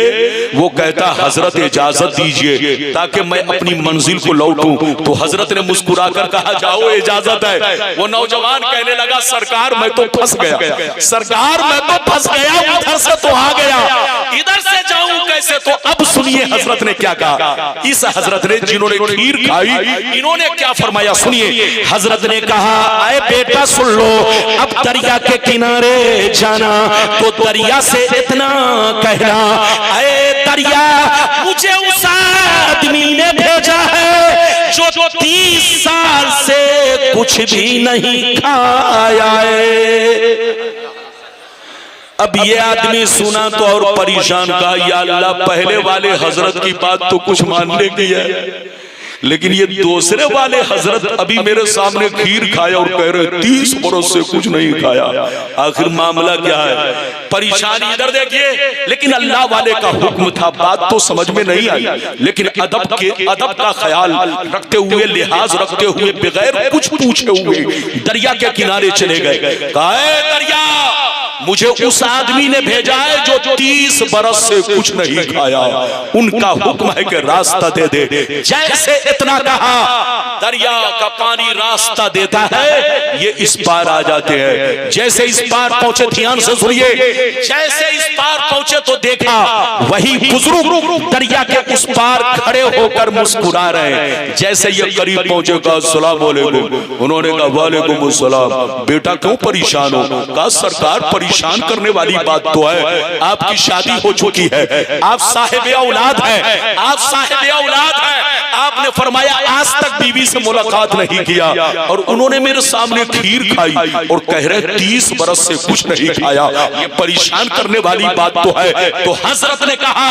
वो कहता, हजरत इजाजत दीजिए ताकि मैं अपनी मंजिल को लौटूं। तो हजरत ने मुस्कुराकर कहा, जाओ, इजाजत है। वो नौजवान कहने लगा, सरकार मैं तो फंस गया, सरकार मैं तो फंस गया, उधर से तो आ गया, इधर से जाऊं कैसे? तो अब सुनिए हजरत ने क्या कहा। इस हजरत ने, जिन्होंने खीर खाई, इन्होंने क्या फरमाया, सुनिए। हजरत ने कहा, आए बेटा सुन लो, अब दरिया के किनारे जाना तो दरिया से इतना कहना, आए दरिया, मुझे उस आदमी ने भेजा है जो 30 साल से कुछ भी नहीं खाया है। अब ये आदमी सुना तो और परेशान का, या अल्लाह, पहले वाले हजरत की बात तो कुछ मानने की है, लेकिन ये दूसरे वाले हजरत अभी मेरे सामने खीर खाया और कह रहे 30 बरस से कुछ नहीं खाया। आखिर मामला क्या है? परेशानी इधर देखिए। लेकिन अल्लाह वाले का हुक्म था, बात तो समझ में नहीं आई, लेकिन अदब का ख्याल रखते हुए, लिहाज रखते हुए, बगैर कुछ पूछे हुए दरिया के किनारे चले गए। कहा, दरिया, मुझे उस आदमी ने भेजा है जो 30 बरस से कुछ नहीं खाया, उनका हुक्म है कि रास्ता दे दे। जैसे इतना कहा, दरिया का पानी रास्ता देता है, ये इस पार आ जाते हैं। जैसे इस पार पहुंचे, ध्यान से सुनिए, जैसे इस पार पहुंचे तो देखा वही बुजुर्ग दरिया के उस पार खड़े होकर मुस्कुरा रहे हैं। जैसे ये करीब पहुंचे, कहा, अस्सलाम वालेकुम। उन्होंने कहा, वालेकुम अस्सलाम। बेटा क्यों परेशान हो? कहा, सरकार, परेशान करने वाली बात तो है, आपकी शादी हो चुकी है, आप साहिब औलाद हैं, आप साहिब औलाद है, आपने फरमाया आज तक बीवी से मुलाकात नहीं किया, और उन्होंने मेरे सामने खीर खाई और कह रहे 30 बरस से कुछ नहीं खाया, ये परेशान करने वाली बात तो है। तो हजरत ने कहा,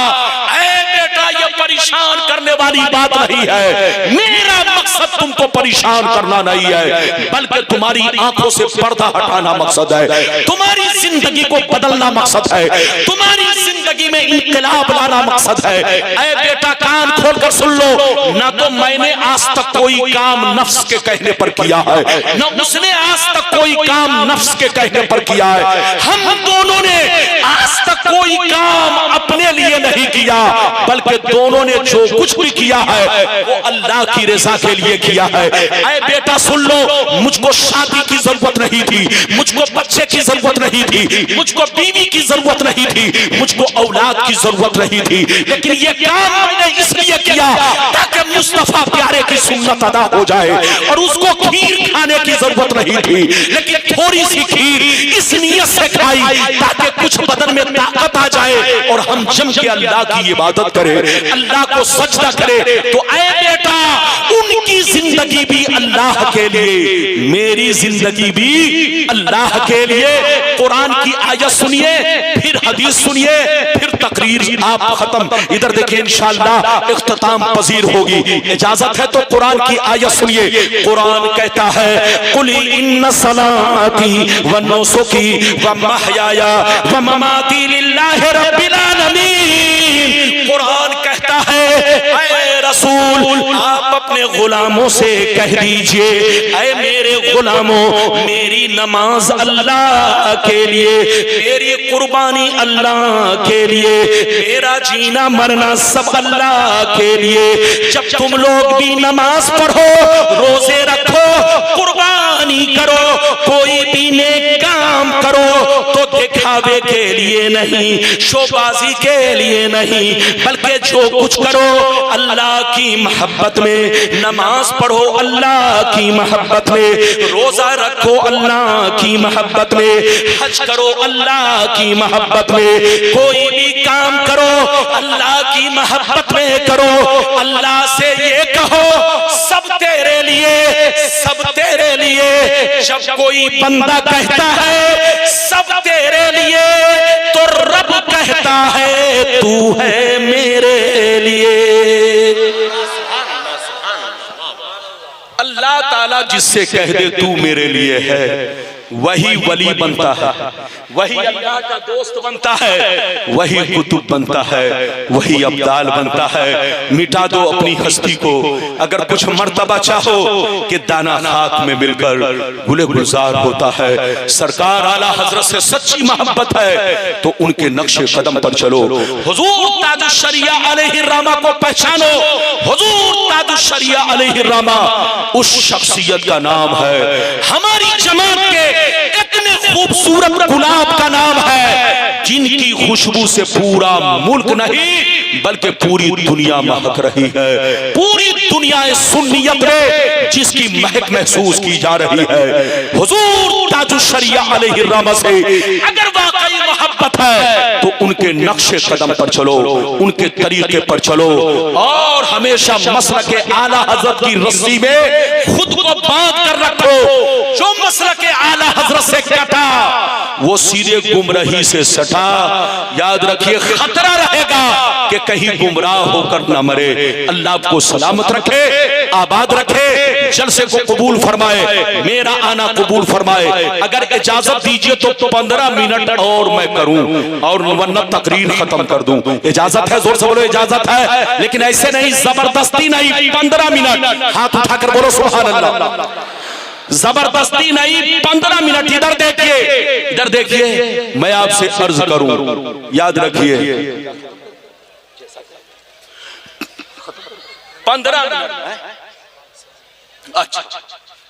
ऐ बेटा ये परेशान करने वाली बात नहीं है, मेरा मकसद तुमको परेशान करना नहीं है, बल्कि तुम्हारी आंखों से पर्दा हटाना मकसद है, तुम्हारी जिंदगी को बदलना मकसद है, तुम्हारी जिंदगी में इनकलाब लाना मकसद है। ऐ बेटा कान खोलकर सुन लो, ना तो मैंने आज तक कोई काम नफ्स के कहने पर किया है, न उसने आज तक कोई काम नफ्स के कहने पर किया है। हम दोनों ने आज तक कोई काम अपने लिए नहीं किया, बल्कि दोनों ने जो कुछ भी किया है वो अल्लाह की रज़ा के लिए किया है। ऐ बेटा सुन लो, मुझको शादी की जरूरत नहीं थी, मुझको बच्चे की जरूरत नहीं थी, मुझको बीवी की जरूरत नहीं थी, मुझको औलाद की जरूरत नहीं थी, लेकिन ये काम मैंने इसलिए किया ताकि मुस्तफा प्यारे की सुन्नत अदा हो जाए। और उसको खीर खाने की जरूरत नहीं थी, लेकिन थोड़ी सी खीर इस नियत से खाई ताकि कुछ बदन में ताकत आ जाए और हम जम के अल्लाह की इबादत करें, अल्लाह को सजदा करें। तो ऐ बेटा उनकी जिंदगी भी अल्लाह के लिए, मेरी जिंदगी भी अल्लाह के लिए। कुरान की आयत सुनिए, फिर हदीस सुनिए, फिर तकरीर आप खत्म। इधर देखिए इंशाअल्लाह इख्तिताम पजीर होगी, इजाजत है तो कुरान की आयत सुनिए। कुरान कहता है, कुल इन्ना सलाती व नुसुकी व महयाया व ममाती लिल्लाहि रब्बिल आलमीन। कुरान कहता है, ऐ रसूल आप अपने गुलामों से कह दीजिए, ऐ मेरे गुलामों मेरी नमाज अल्लाह के लिए, मेरी कुर्बानी अल्लाह के लिए, मेरा जीना मरना सब अल्लाह के लिए। जब तुम लोग भी नमाज पढ़ो, रोजे रखो, कुर्बानी करो, कोई भी नेक काम करो तो दिखावे के लिए नहीं, शोबाजी के लिए नहीं, बल्कि जो कुछ करो अल्लाह की मोहब्बत में। नमाज पढ़ो अल्लाह की मोहब्बत में, रोजा रखो अल्लाह की मोहब्बत में, हज करो अल्लाह की मोहब्बत में, कोई भी काम करो अल्लाह की मोहब्बत में करो। अल्लाह से ये कहो सब तेरे लिए, सब तेरे लिए। जब कोई बंदा कहता है सब तेरे लिए, तो रब कहता है तू है मेरे लिए। अल्लाह ताला जिससे कह दे तू मेरे लिए है, वही वली बनता है, वही अल्लाह का दोस्त बनता है, वही कुतुब बनता है, वही अब्दाल बनता है। मिटा दो अपनी हस्ती को, अगर कुछ मर्तबा चाहो कि दाना खाक में मिलकर गुले गुलजार होता है। सरकार आला हजरत से सच्ची मोहब्बत है तो उनके नक्शे कदम पर चलो। हुजूर ताजुश शरिया अलैहिर्रहमा को पहचानो। हुजूर ताजुश शरिया अलैहिर्रहमा उस शख्सियत का नाम है, हमारी जमात के इतने खूबसूरत गुलाब का नाम है जिनकी खुशबू से पूरा मुल्क नहीं बल्कि पूरी दुनिया महक रही है। पूरी दुनिया सुन्नियत में जिसकी महक महसूस की जा रही है। हुजूर ताजुश शरिया अलैहिर्रहमा से अगर वाकई मोहब्बत है तो उनके नक्शे कदम पर चलो, उनके तरीके पर चलो, और हमेशा मसलक आला हजरत की रस्सी में खुद को बांध कर रखो। जो मसलक आला हजरत से कटा वो सीधे गुमराही से सटा। याद रखिए खतरा रहेगा कि कहीं गुमराह होकर न मरे। अल्लाह को सलामत रखे, आबाद रखे, जलसे को कबूल फरमाए, मेरा आना कबूल फरमाए। अगर इजाजत दीजिए तो 15 मिनट और मैं करूं और वरना तकरीर खत्म कर दूं। इजाजत है? जोर से बोलो इजाजत है, लेकिन ऐसे नहीं, जबरदस्ती नहीं। 15 मिनट हाथ उठाकर बोलो सुभान अल्लाह। जबरदस्ती नहीं, 15 मिनट। इधर देखिए, इधर देखिए, मैं आपसे अर्ज करूं, याद रखिए 15 मिनट। अच्छा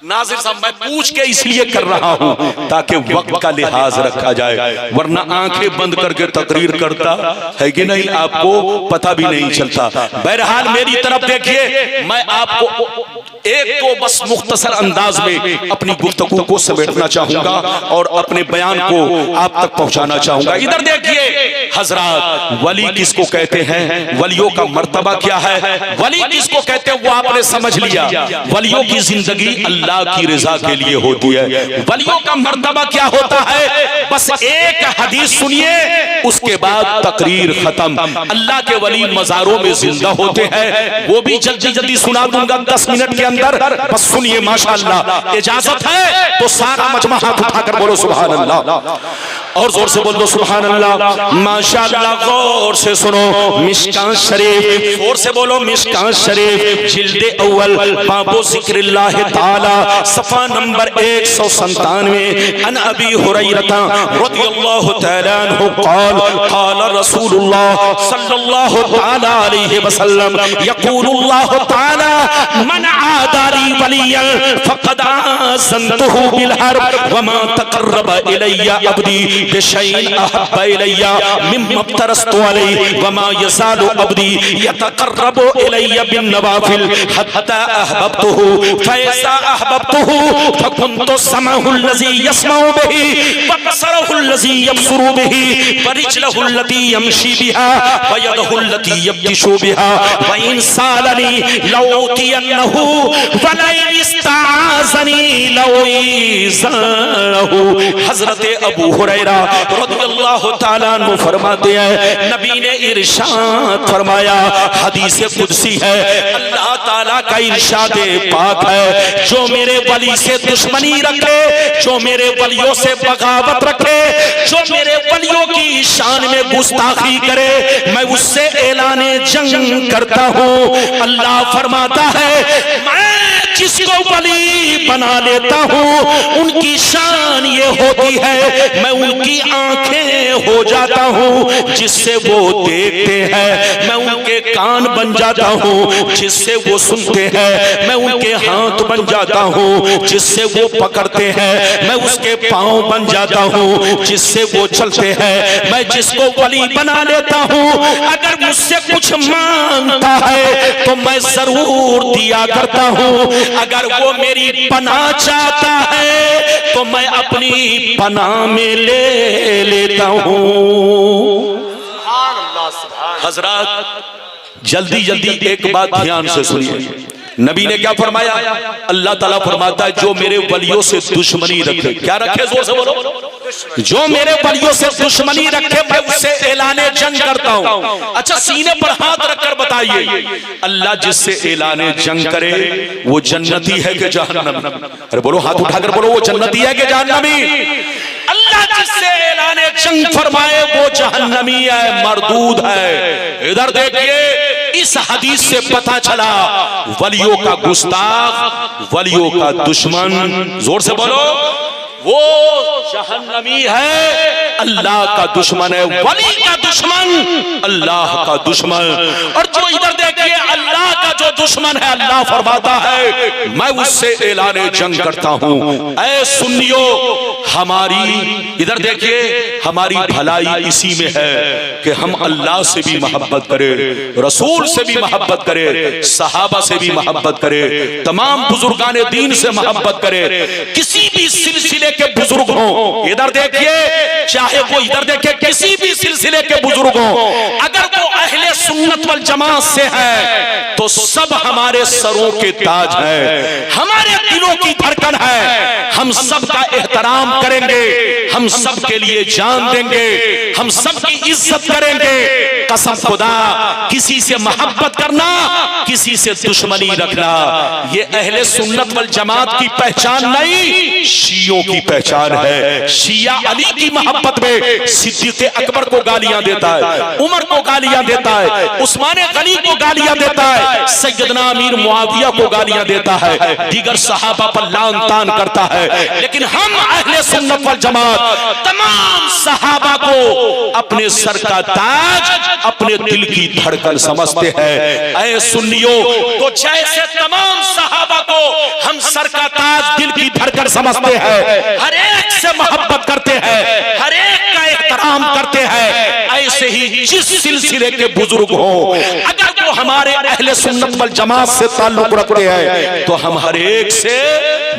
नाजिर साहब, मैं पूछ के इसलिए कर रहा हूं ताकि वक्त का लिहाज रखा जाए, वरना आंखें बंद करके तकरीर करता है कि नहीं आपको पता भी नहीं चलता। बहरहाल मेरी तरफ देखिए, मैं आपको एक तो बस मुख्तसर अंदाज में अपनी गुफ्तगू को समेटना चाहूंगा और अपने बयान को आप तक पहुंचाना चाहूंगा। इधर देखिए, हजरात वली किसको कहते हैं, वलियों का मर्तबा क्या है, वली किसको कहते हैं, वो आपने समझ लिया। वलियों की जिंदगी अल्लाह की रजा के लिए होती है। वलियों का मर्तबा क्या होता है, बस एक हदीस सुनिए, उसके बाद तकरीर खत्म। अल्लाह के वली मज़ारों में जिंदा होते हैं, वो भी जल्दी जल्दी सुना दूंगा 10 मिनट के अंदर, बस सुनिए। माशाअल्लाह, इजाजत है तो सारा मजमा हाथ उठाकर बोलो सुभान अल्लाह, और जोर से बोल दो सुभान अल्लाह। माशाअल्लाह, गौर से सुनो, मिशकात शरीफ, जोर से बोलो मिशकात शरीफ, जिल्दे अव्वल, बाबो जिक्रिल्लाह ताला, सफा नंबर 197। अन अबी हुरैरा रज़ियल्लाहु तआला अन्हु क़ाल क़ाल रसूलुल्लाह सल्लल्लाहु तआला अलैहि वसल्लम यक़ूलुल्लाहु तआला मन आदारी वलियन फ़क़द आज़नतुहु बिल हर्ब वमा तक़र्रबा इलैया अब्दी बिशैइन अहब्बा इलैया मिम्मा इफ्तरस्तु अलैहि वमा यज़ालु अब्दी यतक़र्रबु इलैया बिन नवाफिल हत्ता अहबब्तुहु फ़इज़ा अहबब्तुहु फकुन्तु समअहु अल्लज़ी यस्मउ बिही व बसरहु अल्लज़ी यबसुरु बिही व रिजलहु अल्लती यमशी बिहा व यदहु अल्लती यब्तिशु बिहा व इन सालनी लऊतियन्नहु व लइन इस्ताज़नी लऊइज़नहु। हज़रत अबू हुरैरा रज़ियल्लाहु ताला अन्हु फरमाते हैं, नबी ने इरशाद फरमाया, हदीस कुदसी है, अल्लाह ताला का इरशाद पाक है, जो मेरे वली से दुश्मनी रखे, जो मेरे वलियों से बगावत रखे, जो मेरे वलियों की शान में गुस्ताखी करे, मैं उससे ऐलाने जंग करता हूँ। अल्लाह फरमाता है, मैं जिसको वली बना लेता हूँ उनकी शान ये होती है, मैं उनकी आंखें हो जाता हूँ जिससे वो देखते हैं, मैं उनके कान बन जाता हूँ जिससे वो सुनते हैं, मैं उनके हाथ बन जाता हूँ जिससे वो पकड़ते हैं, मैं उसके पांव बन जाता हूँ जिससे वो चलते हैं। मैं जिसको वली बना लेता हूँ, अगर मुझसे कुछ मांगता है तो मैं जरूर दिया करता हूँ, अगर वो मेरी पनाह चाहता है तो मैं अपनी पनाह में ले लेता हूँ। हजरत जल्दी जल्दी एक बात ध्यान से सुनिए, नबी ने क्या फरमाया, अल्लाह ताला फरमाता है, जो मेरे वलियों से दुश्मनी रखे, क्या रखे, जोर से बोलो, जो मेरे वलियों से दुश्मनी रखे मैं उससे ऐलाने जंग करता हूं। अच्छा, सीने पर हाथ रखकर बताइए, अल्लाह जिससे ऐलाने जंग करे वो जन्नती है कि जहन्नमी? अरे बोलो, हाथ उठाकर बोलो, वो जन्नती है कि जहन्नमी? अल्लाह जिससे ऐलाने जंग फरमाए वो जहन्नमी है, मरदूद है। इधर देखिए, इस हदीस से पता चला वलियों का गुस्ताख, वलियों का दुश्मन, जोर से बोलो, वो जहन्नमी है, अल्लाह का दुश्मन है। वली का दुश्मन अल्लाह का दुश्मन। और जो इधर देखिए, अल्लाह का जो दुश्मन है, अल्लाह फरमाता है मैं उससे ऐलाने जंग करता हूं। ऐ सुन्नियों, हमारी इधर देखिए, हमारी भलाई इसी में है कि हम अल्लाह से भी मोहब्बत करें, रसूल से भी मोहब्बत करें, सहाबा से भी मोहब्बत करें, तमाम बुजुर्गाने दीन से मोहब्बत करें, किसी भी सिलसिले के बुजुर्ग हों, इधर देखिए, चाहे वो इधर देखिए किसी भी सिलसिले के बुजुर्ग हों, अगर वो अहले सुन्नत वल जमात से है तो सब हमारे सरों के ताज है, हमारे दिलों की धड़कन है, हम सब का एहतराम करेंगे, हम सब के लिए जान देंगे, हम सब की इज्जत करेंगे। कसम खुदा, किसी से मोहब्बत करना, किसी से दुश्मनी रखना, ये अहले सुन्नत वल जमात की पहचान नहीं, शियों की पहचान है। शिया अली की मोहब्बत में सिद्दीक़ अकबर को गालियां देता है, उमर को गालियां देता है, उस्मान गनी को गालियां देता है, सैयदना अमीर मुआविया को गालियां देता है, दीगर सहाबा पर लान तान करता है। लेकिन हम अहले सुन्नत वल जमात तमाम सहाबा को अपने सर का ताज, अपने दिल की धड़कन समझते हैं। ऐ सुन्नियों, तो जैसे तमाम सहाबा को हम सर का ताज, दिल की धड़कन समझते हैं, हर एक से मोहब्बत करते हैं, हर एक का एहतराम करते हैं, ऐसे ही जिस सिलसिले के बुजुर्ग हो, अगर वो हमारे अहले सुन्नत वल जमात से ताल्लुक रखते हैं तो हम हर एक से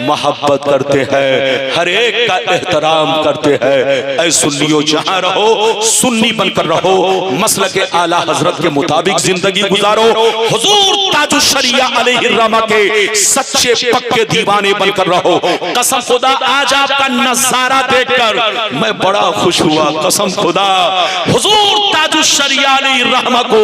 मोहब्बत करते हैं, हर एक का एहतराम करते हैं। ऐ सुन्नियों जहां रहो सुन्नी बनकर रहो, मसलक आला हजरत के मुताबिक जिंदगी गुजारो, हुजूर ताजुश शरिया अलैहिर्रहमा के सच्चे पक्के दीवाने बनकर रहो। कसम खुदा आज आपका नजारा देखकर मैं बड़ा खुश हुआ, कसम खुदा हुजूर ताजुश शरिया अलैहिर्रहमा को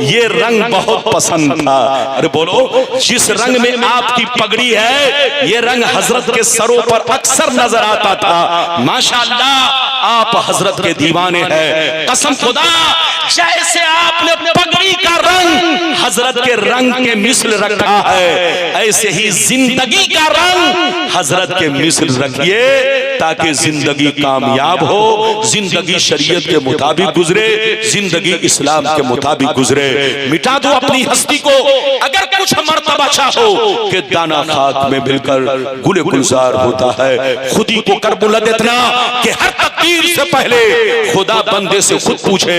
ये रंग बहुत पसंद था। अरे बोलो, जिस रंग में आपकी पगड़ी है ये रंग हजरत के सरों पर अक्सर नजर आता था। माशाअल्लाह आप हजरत के दीवाने हैं, कसम खुदा जैसे आपने पगड़ी का रंग हजरत के रंग के मिसल रखा है ऐसे ही जिंदगी का रंग हजरत के मिसल रखिए ताकि जिंदगी कामयाब हो, जिंदगी शरीयत के मुताबिक गुजरे, जिंदगी इस्लाम के मुताबिक गुजरे। मिटा दो अपनी हस्ती को अगर कुछ मर्तबा चाहो कि दाना खाक में मिलकर गुले गुलजार होता है। खुदी को कर बुलंद इतना कि हर तकदीर से पहले खुदा बंदे से खुद पूछे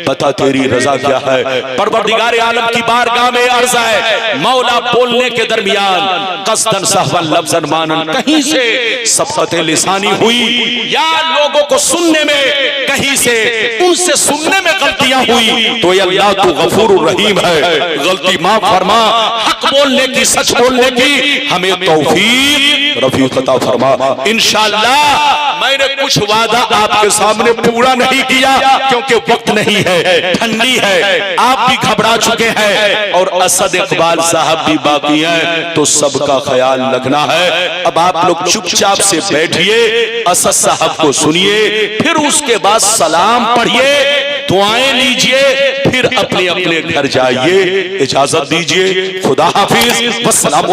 बता तेरी रजा क्या है। परवरदिगार आलम की बारगाह में अर्ज़ है, मौला बोलने के दरमियान कसदन सहवन लफ्ज़न मानन कहीं से सबक़त लिसानी हुई या लोगों को सुनने में कहीं से उनसे सुनने में गलतियां हुई तो अल्लाह तू गफूरुर रहीम है, गलती माफ फरमा, हक बोलने की सच बोलने की हमें तौफीक रफीक अता फरमा। इंशाअल्लाह मैंने कुछ वादा आपके सामने पूरा नहीं किया क्योंकि वक्त नहीं है, ठंडी है, आप भी घबरा चुके हैं और असद इकबाल साहब भी बाकी हैं, तो सबका ख्याल रखना है। अब आप लोग चुपचाप से बैठिए, असद साहब को सुनिए, फिर उसके बाद सलाम पढ़िए, दुआएं लीजिए, फिर अपने अपने घर जाइए। इजाजत दीजिए, खुदा हाफिज, वस्सलाम।